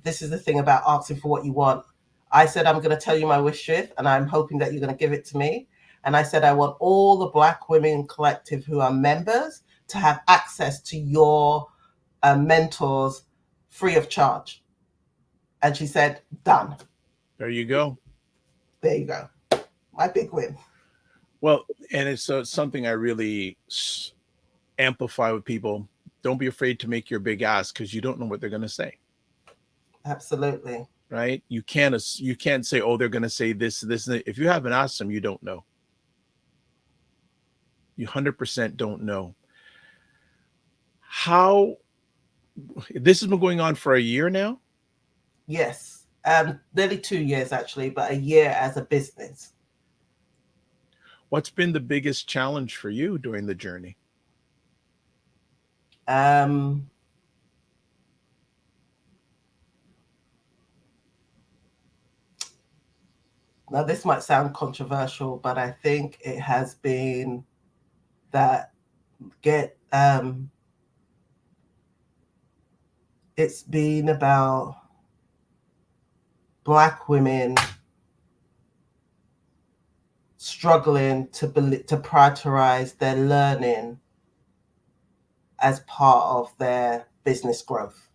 this is the thing about asking for what you want. I said, I'm going to tell you my wish list and I'm hoping that you're going to give it to me. And I said, I want all the Black Women Collective who are members to have access to your mentors free of charge. And she said, done. There you go. There you go. My big win. Well, and it's something I really amplify with people. Don't be afraid to make your big ask because you don't know what they're going to say. Absolutely. Right? You can't say, oh, they're going to say this. If you haven't asked them, you don't know. You 100% don't know. How this has been going on for a year now? Yes. Nearly 2 years actually, but a year as a business. What's been the biggest challenge for you during the journey? Now this might sound controversial, but I think it has been that it's been about Black women struggling to prioritize their learning as part of their business growth.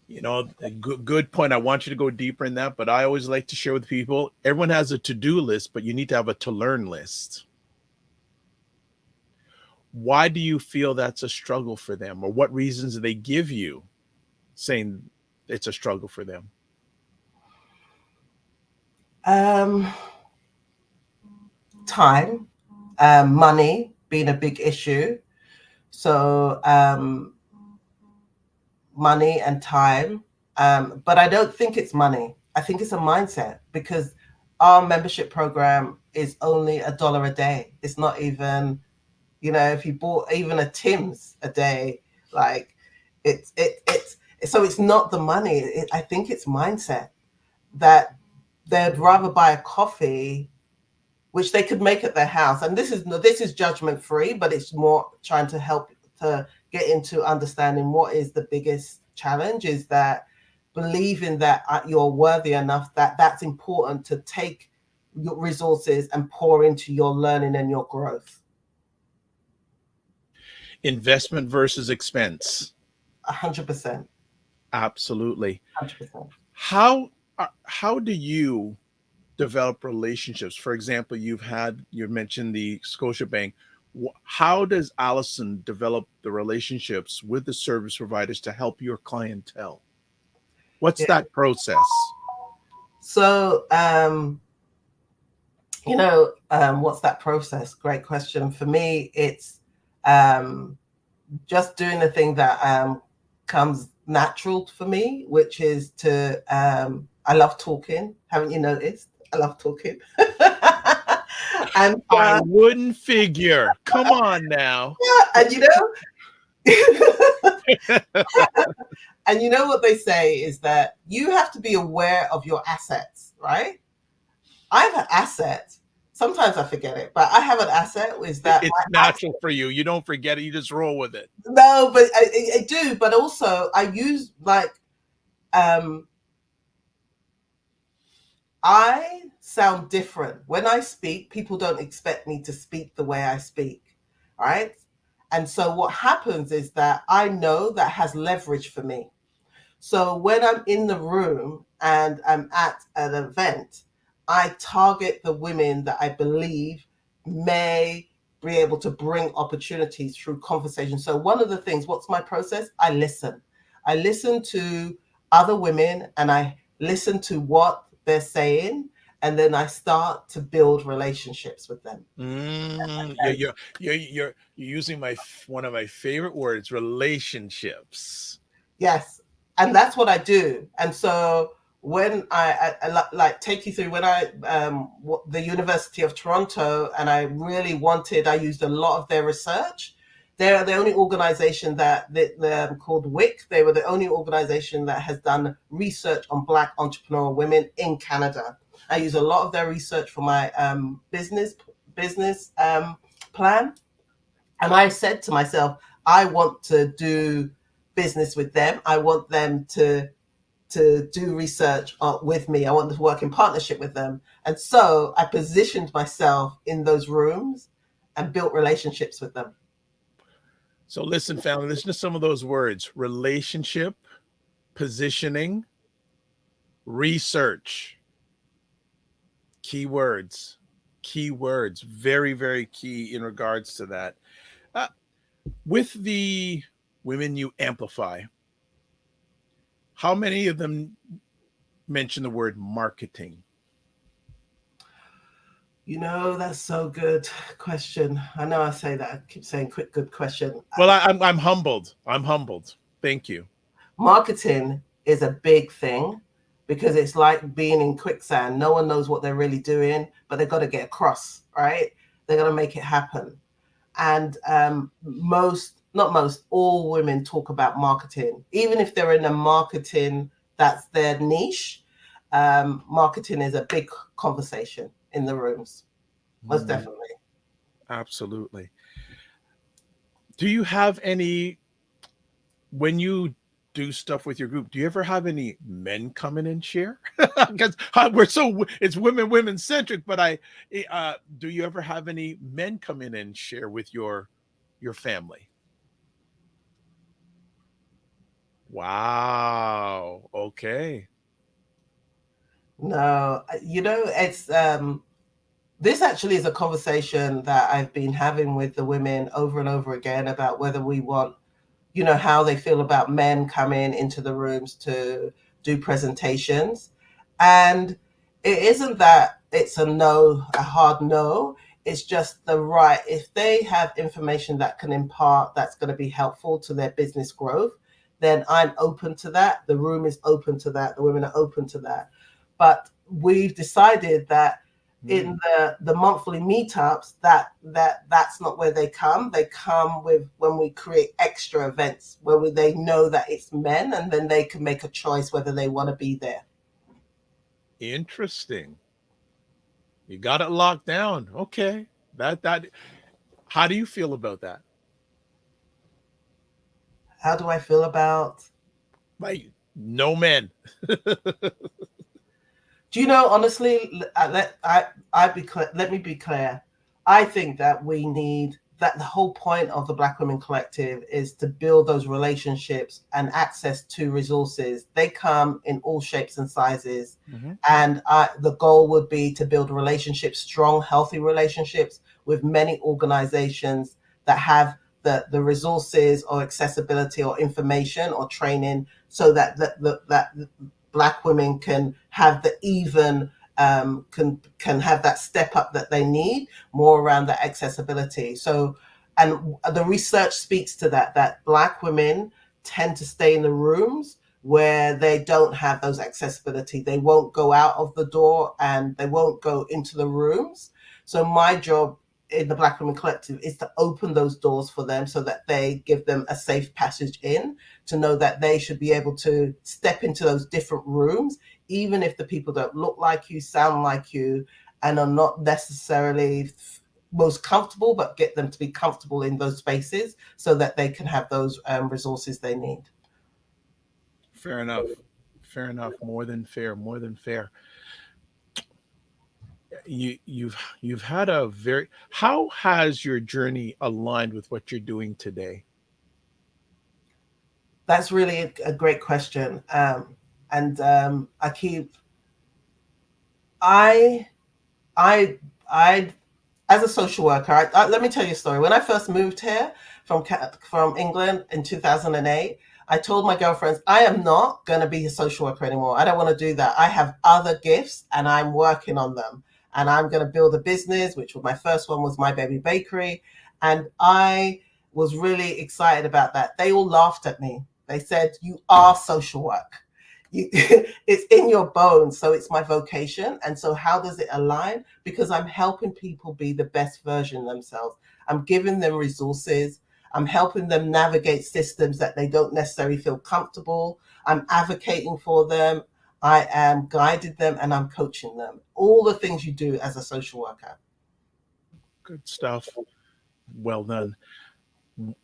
You know, a good point. I want you to go deeper in that, but I always like to share with people, everyone has a to-do list, but you need to have a to-learn list. Why do you feel that's a struggle for them? Or what reasons do they give you saying it's a struggle for them? Time, money being a big issue. So money and time. But I don't think it's money. I think it's a mindset, because our membership program is only $1 a day. It's not even, if you bought even a Tim's a day, like it's so it's not the money. I think it's mindset that they'd rather buy a coffee which they could make at their house. And this is judgment free, but it's more trying to help to get into understanding what is the biggest challenge, is that believing that you're worthy enough, that that's important to take your resources and pour into your learning and your growth. Investment versus expense. 100%. Absolutely. 100%. How do you develop relationships? For example, you mentioned the Scotiabank. How does Allison develop the relationships with the service providers to help your clientele? What's that process? So, what's that process? Great question. For me, it's just doing the thing that comes natural for me, which is to, I love talking. Haven't you noticed? I love talking. And I wouldn't figure. Come on now. Yeah, and you know what they say is that you have to be aware of your assets, right? I have an asset. Sometimes I forget it, but I have an asset. Is that it's natural for you? You don't forget it. You just roll with it. No, but I do. But also, I use I sound different when I speak. People don't expect me to speak the way I speak, right? And so what happens is that I know that has leverage for me. So when I'm in the room and I'm at an event, I target the women that I believe may be able to bring opportunities through conversation. So one of the things, what's my process? I listen. I listen to other women and I listen to what they're saying, and then I start to build relationships with them. You're using one of my favorite words, relationships. Yes, and that's what I do. And so when I like take you through when I the University of Toronto, and I used a lot of their research. They're the only organization that called WIC. They were the only organization that has done research on Black entrepreneurial women in Canada. I use a lot of their research for my business plan. And I said to myself, I want to do business with them. I want them to do research with me. I want to work in partnership with them. And so I positioned myself in those rooms and built relationships with them. So listen, family, listen to some of those words: relationship, positioning, research. Keywords, very, very key in regards to that. With the women you amplify, how many of them mention the word marketing? That's so good question. I know I say that. I keep saying quick, good question. Well, I'm humbled. I'm humbled. Thank you. Marketing is a big thing because it's like being in quicksand. No one knows what they're really doing, but they've got to get across, right? They're going to make it happen. And all women talk about marketing. Even if they're in a marketing that's their niche, marketing is a big conversation in the rooms. Most definitely. Absolutely. Do you have any, when you do stuff with your group, do you ever have any men come in and share? Because it's women centric, but do you ever have any men come in and share with your family? Wow. Okay. No, it's this actually is a conversation that I've been having with the women over and over again about whether we want, how they feel about men coming into the rooms to do presentations. And it isn't that it's a hard no. It's just if they have information that can impart, that's going to be helpful to their business growth, then I'm open to that. The room is open to that. The women are open to that. But we've decided that in the monthly meetups, that's not where they come. They come when we create extra events where they know that it's men, and then they can make a choice whether they want to be there. Interesting. You got it locked down. Okay. That how do you feel about that? How do I feel about? Like no men. Do you know, honestly, let me be clear. I think that we need that the whole point of the Black Women Collective is to build those relationships and access to resources. They come in all shapes and sizes. Mhm. And the goal would be to build relationships, strong, healthy relationships with many organizations that have the resources or accessibility or information or training so that that Black women can have the even can have that step up that they need more around the accessibility. So, and the research speaks to that Black women tend to stay in the rooms where they don't have those accessibility. They won't go out of the door and they won't go into the rooms. So my job in the Black Women Collective is to open those doors for them so that they give them a safe passage in, to know that they should be able to step into those different rooms, even if the people don't look like you, sound like you, and are not necessarily most comfortable, but get them to be comfortable in those spaces so that they can have those resources they need. Fair enough. Fair enough. More than fair. More than fair. You've had a very how has your journey aligned with what you're doing today? That's really a great question. And I, I, as a social worker, let me tell you a story. When I first moved here from England in 2008, I told my girlfriends, I am not going to be a social worker anymore. I don't want to do that. I have other gifts and I'm working on them. And I'm going to build a business, which was my first one was My Baby Bakery. And I was really excited about that. They all laughed at me. They said, you are social work. It's in your bones. So it's my vocation. And so how does it align? Because I'm helping people be the best version of themselves. I'm giving them resources. I'm helping them navigate systems that they don't necessarily feel comfortable. I'm advocating for them. I am guiding them and I'm coaching them. All the things you do as a social worker. Good stuff. Well done.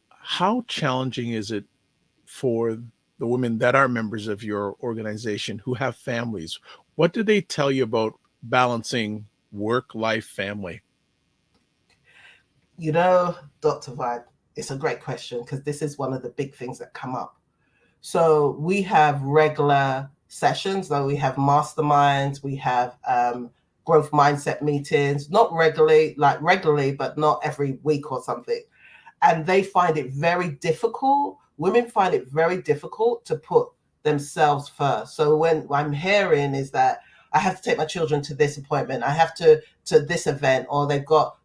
How challenging is it for the women that are members of your organization who have families? What do they tell you about balancing work, life, family? You know, Dr. Vibe, it's a great question because this is one of the big things that come up. So we have regular sessions, though we have masterminds, we have growth mindset meetings, not regularly, like regularly, but not every week or something. And they find it very difficult. Women find it very difficult to put themselves first. So when I'm hearing is that I have to take my children to this appointment, I have to this event, or they've got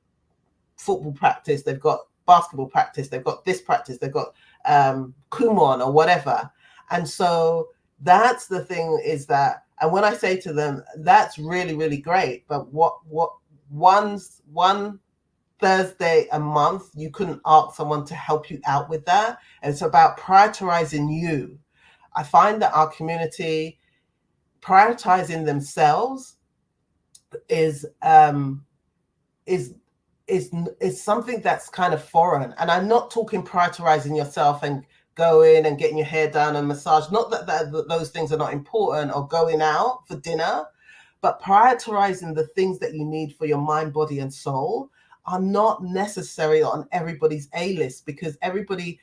football practice, they've got basketball practice, they've got this practice, they've got Kumon or whatever. And so that's the thing is that, and when I say to them, that's really, really great. But what one Thursday a month, you couldn't ask someone to help you out with that. And it's about prioritizing you. I find that our community prioritizing themselves is something that's kind of foreign. And I'm not talking prioritizing yourself and going and getting your hair done and massage. Not that those things are not important, or going out for dinner, but prioritizing the things that you need for your mind, body, and soul are not necessary on everybody's A-list, because everybody,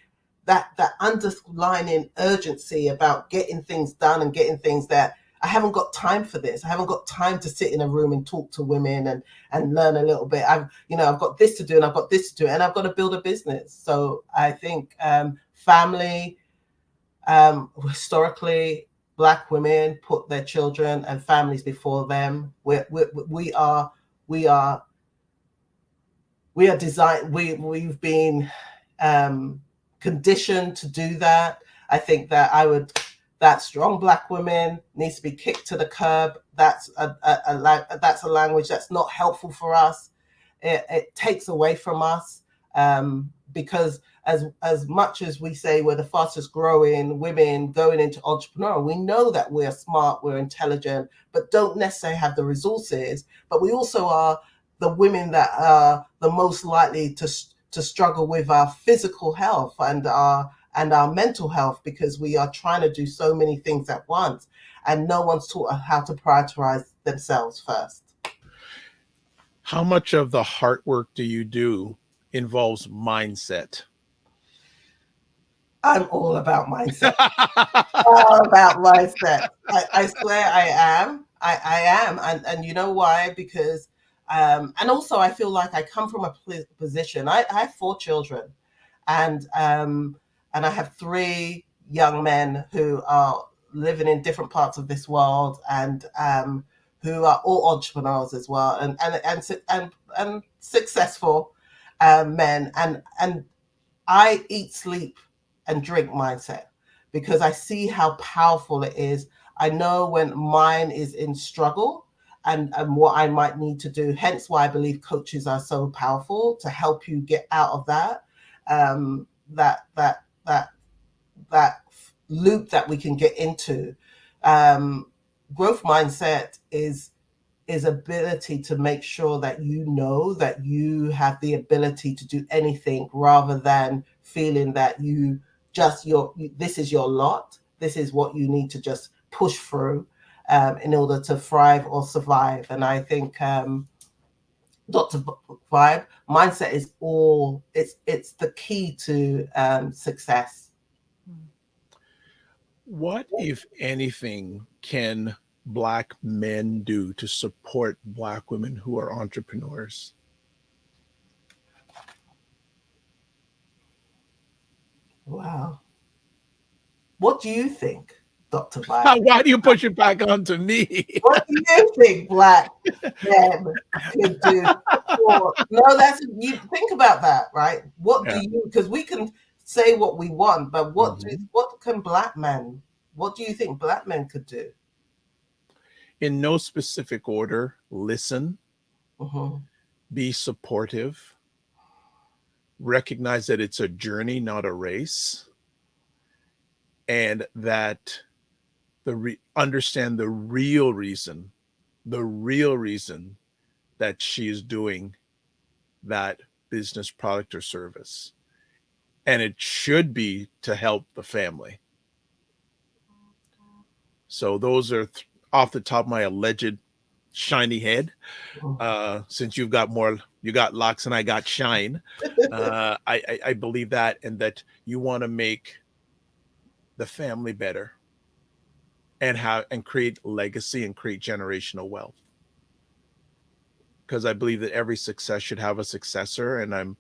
that underlining urgency about getting things done and getting things that I haven't got time for this. I haven't got time to sit in a room and talk to women and learn a little bit. I've got this to do and I've got this to do and I've got to build a business. So I think family, historically, Black women put their children and families before them. We are designed. We've been conditioned to do that. I think that strong Black women needs to be kicked to the curb. That's a language that's not helpful for us. It takes away from us. Because as much as we say we're the fastest growing women going into entrepreneurial, we know that we're smart, we're intelligent, but don't necessarily have the resources. But we also are the women that are the most likely to struggle with our physical health and our mental health, because we are trying to do so many things at once, and no one's taught us how to prioritize themselves first. How much of the heart work do you do involves mindset? I'm all about mindset. All about mindset. I swear I am. I am. And you know why? Because, and also I feel like I come from a position. I have 4 children, and I have 3 young men who are living in different parts of this world, and who are all entrepreneurs as well, and successful men. And I eat, sleep, and drink mindset, because I see how powerful it is. I know when mine is in struggle, and what I might need to do. Hence why I believe coaches are so powerful to help you get out of that that loop that we can get into. Growth mindset is ability to make sure that you know that you have the ability to do anything, rather than feeling that this is your lot. This is what you need to just push through in order to thrive or survive. And I think Dr. Vibe, mindset is it's the key to success. What, if anything, can Black men do to support Black women who are entrepreneurs? Wow. What do you think, Dr. Vibe? Why do you push it back onto me? What do you think Black men could do? You think about that, right? What do you? Because we can say what we want, but what can Black men? What do you think Black men could do? In no specific order, listen, be supportive, recognize that it's a journey, not a race, and that understand the real reason that she is doing that business, product, or service. And it should be to help the family. So those are off the top of my alleged shiny head. Since you got locks and I got shine. I believe that, and that you want to make the family better and create legacy and create generational wealth. Because I believe that every success should have a successor, and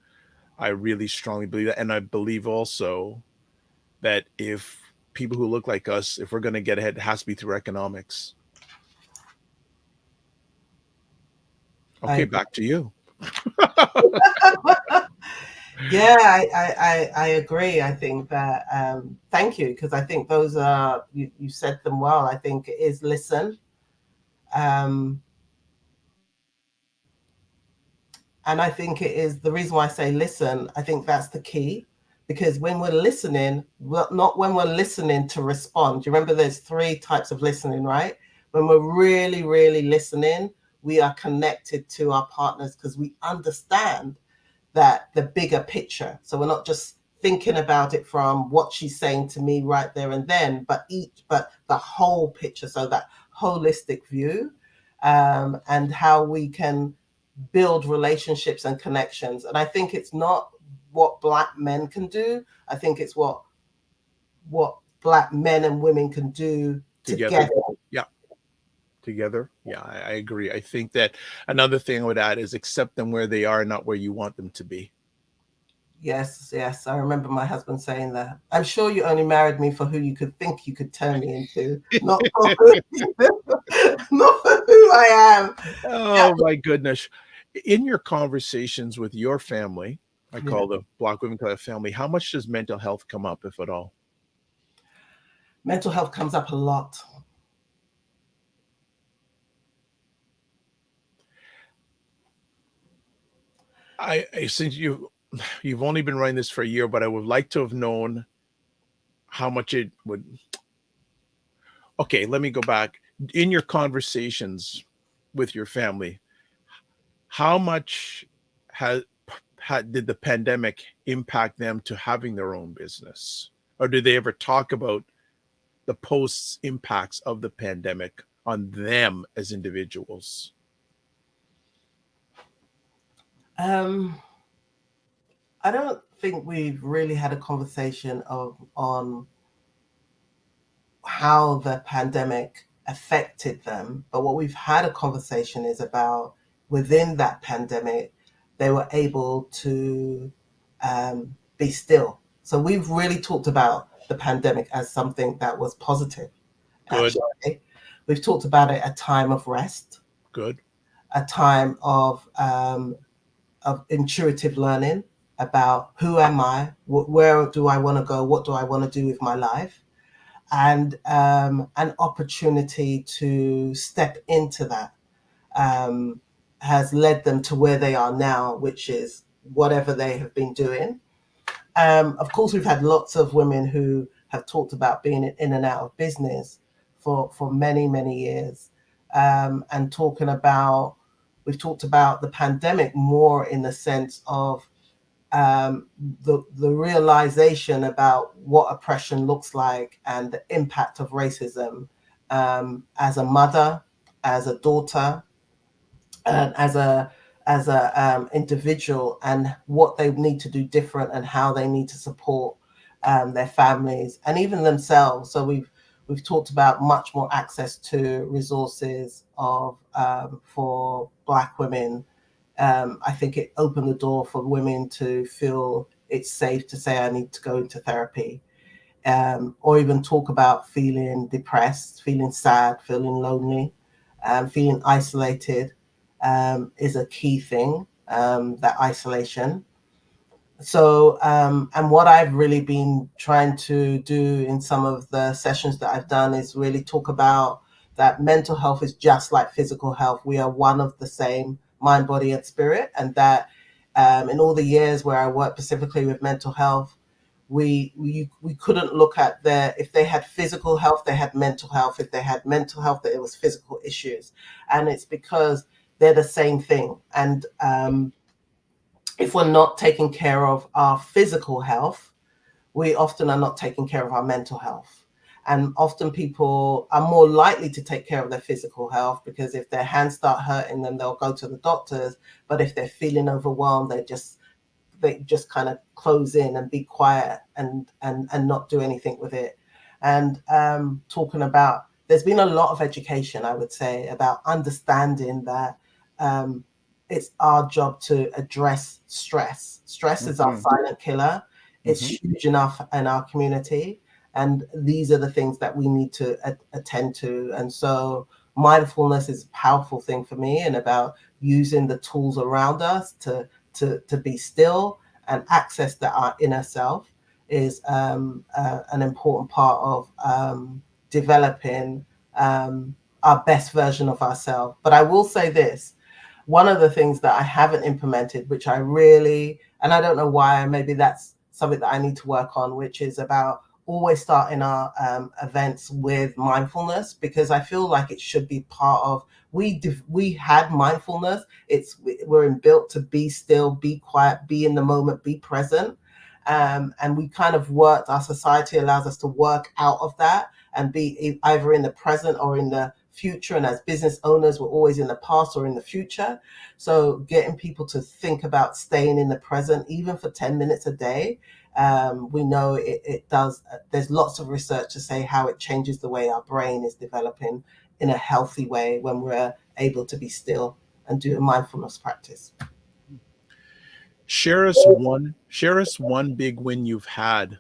I really strongly believe that. And I believe also that if people who look like us, if we're going to get ahead, it has to be through economics. Okay, back to you. Yeah, I agree. I think that thank you, because I think those are you said them well. I think it is listen, and I think it is the reason why I say listen. I think that's the key, because when we're listening, not when we're listening to respond. Do you remember there's 3 types of listening, right? When we're really, really listening, we are connected to our partners because we understand that the bigger picture. So we're not just thinking about it from what she's saying to me right there and then, but the whole picture. So that holistic view, and how we can build relationships and connections. And I think it's not what Black men can do. I think it's what Black men and women can do together. Yeah. Together. Yeah, I agree. I think that another thing I would add is accept them where they are, not where you want them to be. Yes. I remember my husband saying that. I'm sure you only married me for who you could think you could turn me into, not for who I am. Oh, my goodness. In your conversations with your family, I call the Black Women Club family, how much does mental health come up, if at all? Mental health comes up a lot. Since you you've only been running this for a year, but I would like to have known how much it would. Okay, let me go back. In your conversations with your family, how much has did the pandemic impact them to having their own business? Or did they ever talk about the post impacts of the pandemic on them as individuals? I don't think we've really had a conversation on how the pandemic affected them, but what we've had a conversation is about within that pandemic, they were able to be still. So we've really talked about the pandemic as something that was positive. Good. Actually, we've talked about it a time of rest, Good. a time of intuitive learning about who am I, where do I want to go, what do I want to do with my life, and an opportunity to step into that has led them to where they are now, which is whatever they have been doing. Of course, we've had lots of women who have talked about being in and out of business for many, many years, and we've talked about the pandemic more in the sense of the realization about what oppression looks like and the impact of racism as a mother, as a daughter, and as a individual, and what they need to do different and how they need to support their families and even themselves. So we've talked about much more access to resources of for Black women. I think it opened the door for women to feel it's safe to say, I need to go into therapy, or even talk about feeling depressed, feeling sad, feeling lonely, feeling isolated is a key thing, that isolation. So, and what I've really been trying to do in some of the sessions that I've done is really talk about that mental health is just like physical health. We are one of the same, mind, body, and spirit. And that in all the years where I worked specifically with mental health, we couldn't look at if they had physical health, they had mental health. If they had mental health, that it was physical issues. And it's because they're the same thing. And if we're not taking care of our physical health, we often are not taking care of our mental health. And often people are more likely to take care of their physical health because if their hands start hurting them, they'll go to the doctors. But if they're feeling overwhelmed, they just kind of close in and be quiet and not do anything with it. And talking about, there's been a lot of education, I would say, about understanding that it's our job to address stress. Stress is our silent killer. It's huge enough in our community. And these are the things that we need to attend to. And so mindfulness is a powerful thing for me, and about using the tools around us to be still and access that our inner self is an important part of developing our best version of ourselves. But I will say this, one of the things that I haven't implemented, which I really, and I don't know why, maybe that's something that I need to work on, which is about always starting our events with mindfulness, because I feel like it should be part of, we had mindfulness. We're built to be still, be quiet, be in the moment, be present. And we kind of our society allows us to work out of that and be either in the present or in the future. And as business owners, we're always in the past or in the future. So getting people to think about staying in the present, even for 10 minutes a day, we know it does. There's lots of research to say how it changes the way our brain is developing in a healthy way when we're able to be still and do a mindfulness practice. Share us one big win you've had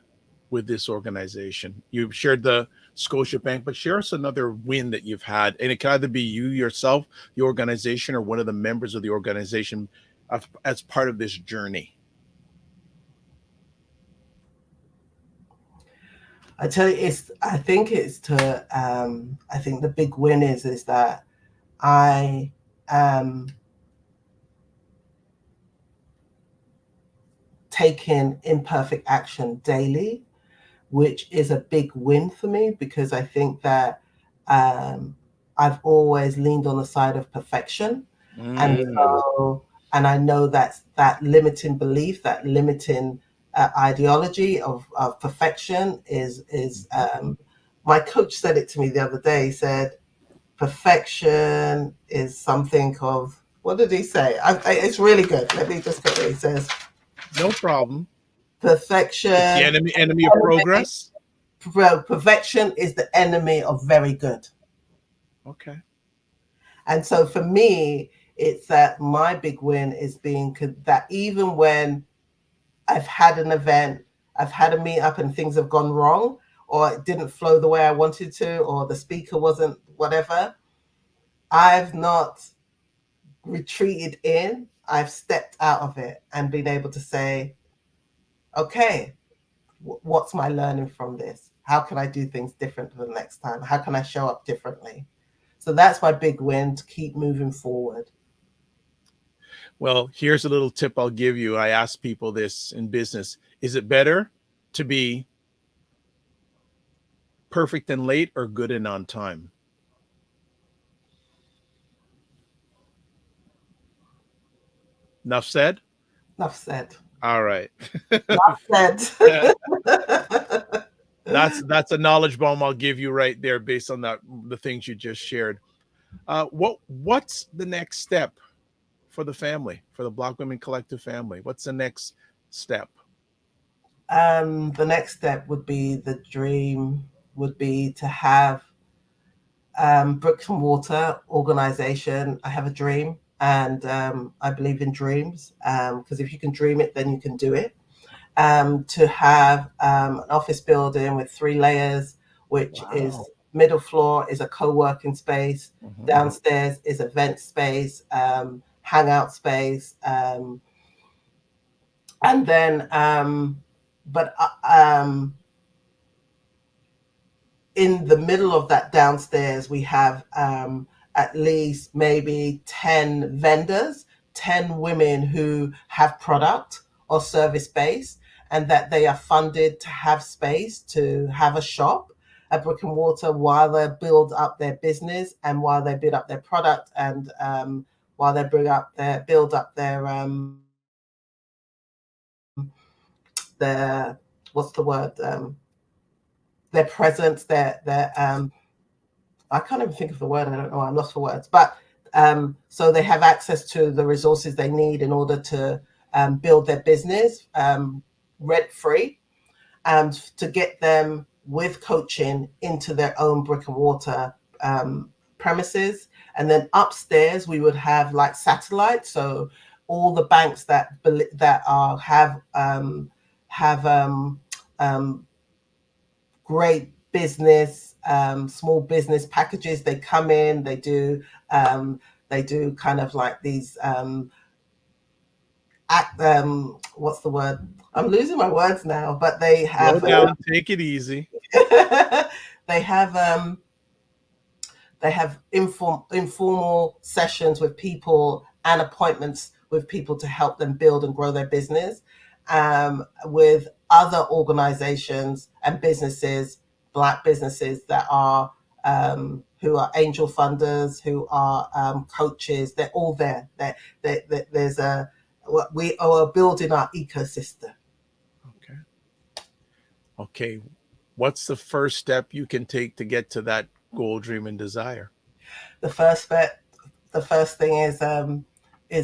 with this organization. You've shared the Scotiabank, but share us another win that you've had. And it can either be you yourself, the organization, or one of the members of the organization as part of this journey. I tell you, I think the big win is that taking imperfect action daily, which is a big win for me, because I think that I've always leaned on the side of perfection. And so, and I know that that limiting belief, that limiting ideology of perfection is my coach said it to me the other day. He said, perfection is something of, what did he say? It's really good. Let me just go there. He says, No problem. perfection. It's the enemy of progress. Perfection is the enemy of very good. Okay. And so for me, it's that my big win is being that even when I've had an event, I've had a meetup and things have gone wrong, or it didn't flow the way I wanted to, or the speaker wasn't whatever, I've not retreated in. I've stepped out of it and been able to say, okay, what's my learning from this? How can I do things different the next time? How can I show up differently? So that's my big win, to keep moving forward. Well, here's a little tip I'll give you. I ask people this in business. Is it better to be perfect and late, or good and on time? Enough said? Enough said. All right. Enough said. That's a knowledge bomb I'll give you right there based on the things you just shared. What's the next step for the family, for the Black Women Collective family? What's the next step? The next step would be, the dream would be to have bricks and mortar organization. I have a dream, and I believe in dreams, because if you can dream it, then you can do it. To have an office building with 3 layers, which is middle floor is a co-working space, downstairs is event space, hangout space, and then in the middle of that downstairs, we have at least maybe 10 vendors, 10 women who have product or service base, and that they are funded to have space, to have a shop, a brick and mortar, while they build up their business and while they build up their product, and while they build up their what's the word, their presence, their I can't even think of the word. I don't know. I'm lost for words. But so they have access to the resources they need in order to build their business rent free, and to get them with coaching into their own brick and mortar premises. And then upstairs we would have like satellites. So all the banks that have great business, small business packages. They come in, they do kind of like these what's the word? I'm losing my words now, but they have Slow down, take it easy. they have informal sessions with people and appointments with people to help them build and grow their business, with other organizations and businesses, Black businesses that are who are angel funders, who are coaches. They're all there. We are building our ecosystem. Okay. What's the first step you can take to get to that goal, dream, and desire? The first thing is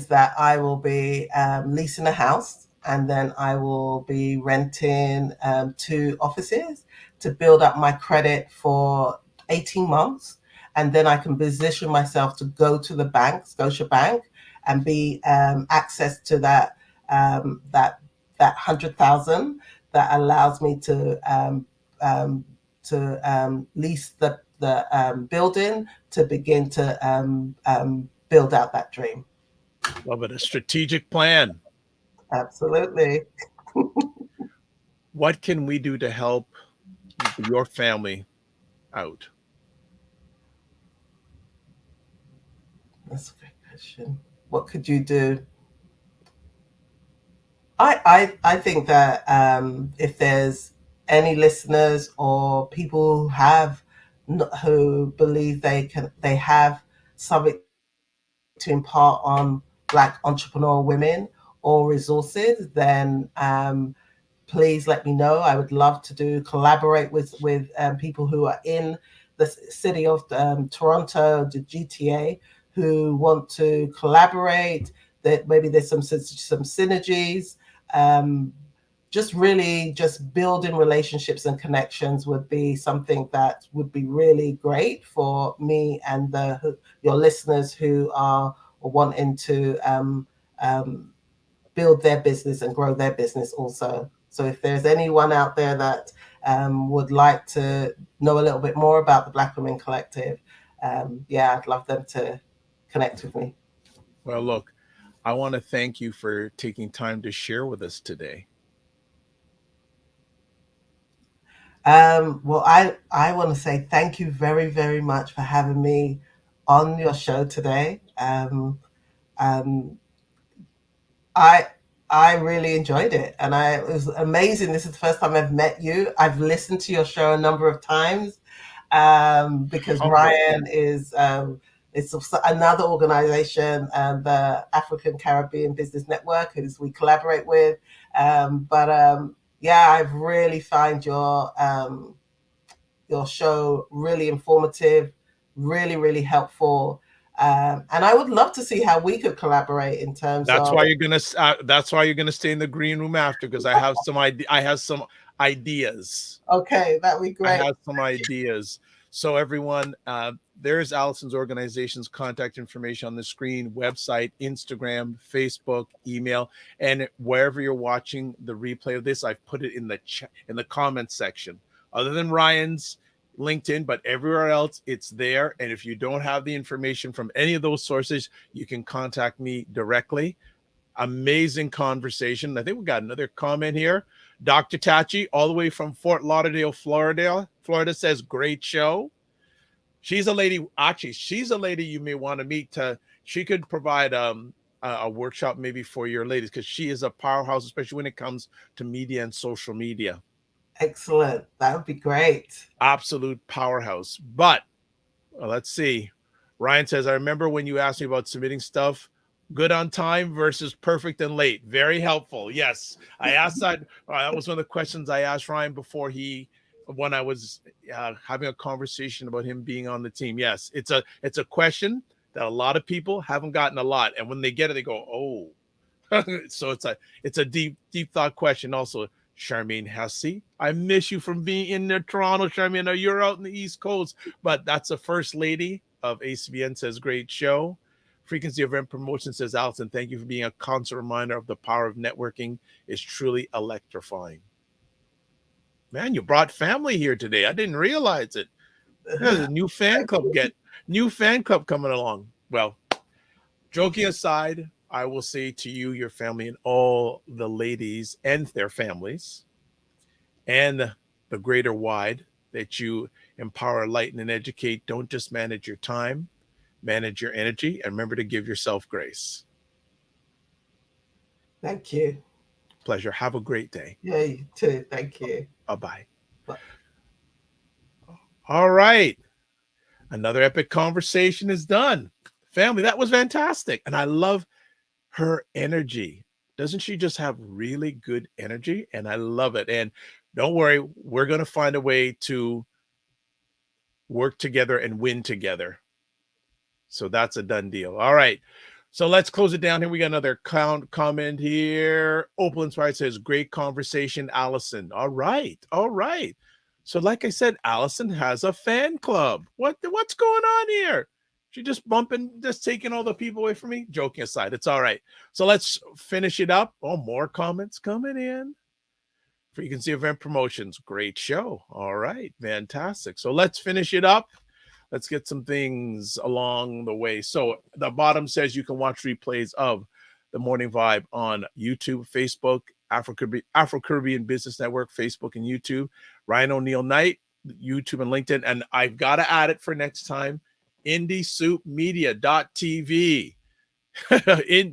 that I will be leasing a house, and then I will be renting 2 offices to build up my credit for 18 months. And then I can position myself to go to the bank, Scotia Bank, and be access to that 100,000 that allows me to lease the building, to begin to build out that dream. Love it. A strategic plan. Absolutely. What can we do to help your family out? That's a great question. What could you do? I think that if there's any listeners or people who who believe they have something to impart on Black entrepreneurial women or resources, then please let me know. I would love to collaborate with people who are in the city of Toronto, the GTA, who want to collaborate. That maybe there's some synergies. Just really just building relationships and connections would be something that would be really great for me and your listeners who are wanting to build their business and grow their business also. So if there's anyone out there that would like to know a little bit more about the Black Women Collective, yeah, I'd love them to connect with me. Well, look, I want to thank you for taking time to share with us today. Well, I want to say thank you very, very much for having me on your show today. Um, I I really enjoyed it, and it was amazing. This is the first time I've met you. I've listened to your show a number of times because Ryan is it's another organization, the African Caribbean Business Network, who we collaborate with. Yeah, I've really found your show really informative, really, really helpful. And I would love to see how we could collaborate in terms That's of. why you're gonna. That's why you're gonna stay in the green room after, because I have some idea. I have some ideas. Okay, that'd be great. I have some ideas. So everyone, there's Allison's organization's contact information on the screen, website, Instagram, Facebook, email, and wherever you're watching the replay of this, I've put it in the comments section. Other than Ryan's LinkedIn, but everywhere else, it's there. And if you don't have the information from any of those sources, you can contact me directly. Amazing conversation. I think we got another comment here. Dr. Tachi, all the way from Fort Lauderdale, Florida, says, great show. She's a lady, actually, she's a lady you may want to meet. She could provide a workshop maybe for your ladies, because she is a powerhouse, especially when it comes to media and social media. Excellent. That would be great. Absolute powerhouse. But let's see. Ryan says, I remember when you asked me about submitting stuff, good on time versus perfect and late. Very helpful. Yes. I asked that. That was one of the questions I asked Ryan when I was having a conversation about him being on the team. Yes. It's a question that a lot of people haven't gotten a lot. And when they get it, they go, oh. So it's a deep thought question. Also, Charmaine Hesse, I miss you from being in Toronto, Charmaine. I know you're out in the East Coast, but that's the first lady of ACBN, says, great show. Frequency Event Promotion says, Allison, thank you for being a constant reminder of the power of networking. Is truly electrifying. Man, you brought family here today. I didn't realize it. There's a new fan club coming along. Well, joking aside, I will say to you, your family, and all the ladies and their families, and the greater wide, that you empower, lighten, and educate. Don't just manage your time, manage your energy, and remember to give yourself grace. Thank you. Pleasure. Have a great day. Yeah, you too. Thank you. Bye-bye. Bye. All right. Another epic conversation is done. Family, that was fantastic. And I love her energy. Doesn't she just have really good energy? And I love it. And don't worry, we're going to find a way to work together and win together. So that's a done deal. All right. So let's close it down here. We got another comment here. Opal Inspired says, great conversation, Allison. All right. All right. So like I said, Allison has a fan club. What's going on here? She just taking all the people away from me? Joking aside, it's all right. So let's finish it up. Oh, more comments coming in. Frequency Event Promotions. Great show. All right. Fantastic. So let's finish it up. Let's get some things along the way. So the bottom says you can watch replays of the Morning Vibe on YouTube, Facebook, Afro Caribbean Business Network, Facebook and YouTube. Ryan Oneil Knight, YouTube and LinkedIn. And I've got to add it for next time, indiesoupmedia.tv.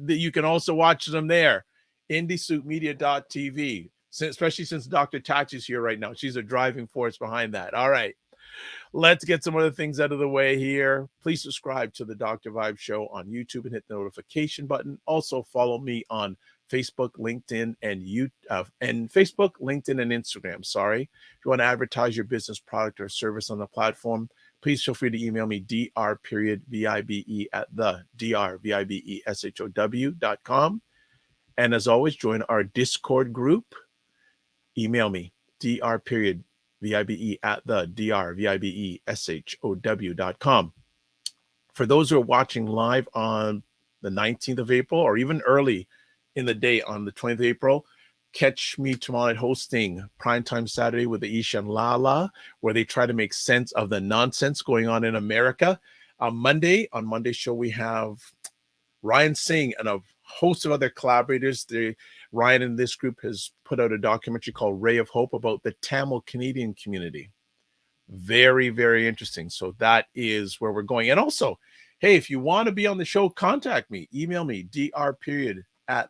You can also watch them there. IndieSuitMedia.tv, especially since Dr. Tachi's here right now. She's a driving force behind that. All right. Let's get some other things out of the way here. Please subscribe to the Dr. Vibe Show on YouTube and hit the notification button. Also follow me on Facebook, LinkedIn, and Facebook, LinkedIn, and Instagram. Sorry. If you want to advertise your business, product, or service on the platform, please feel free to email me dr.vibe at the drvibeshow.com. And as always, join our Discord group. Email me dr.vibe at the drvibeshow.com. For those who are watching live on the 19th of April or even early in the day on the 20th of April, catch me tomorrow night hosting Primetime Saturday with Aisha and Lala, where they try to make sense of the nonsense going on in America. On Monday's show, we have Ryan Singh and a host of other collaborators. Ryan in this group has put out a documentary called Ray of Hope about the Tamil Canadian community. Very, very interesting. So that is where we're going. And also, hey, if you want to be on the show, contact me. Email me, dr.vibe. I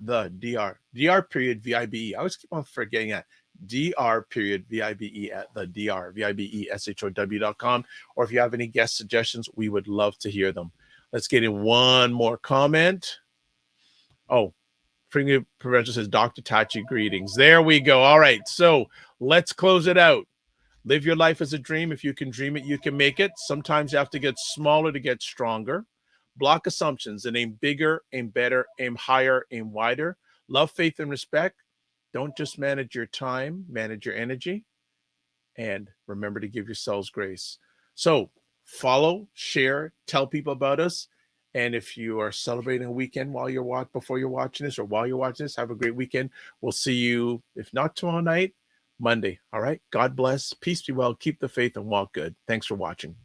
always keep on forgetting that. dr.vibe at the drvibeshow.com. Or if you have any guest suggestions, we would love to hear them. Let's get in one more comment. Oh, Fingerprint Prevention says, Dr. Tachi, greetings. There we go. All right. So let's close it out. Live your life as a dream. If you can dream it, you can make it. Sometimes you have to get smaller to get stronger. Block assumptions and aim bigger, aim better, aim higher, aim wider. Love, faith, and respect. Don't just manage your time, manage your energy. And remember to give yourselves grace. So follow, share, tell people about us. And if you are celebrating a weekend before you're watching this or while you're watching this, have a great weekend. We'll see you, if not tomorrow night, Monday. All right. God bless. Peace be well. Keep the faith and walk good. Thanks for watching.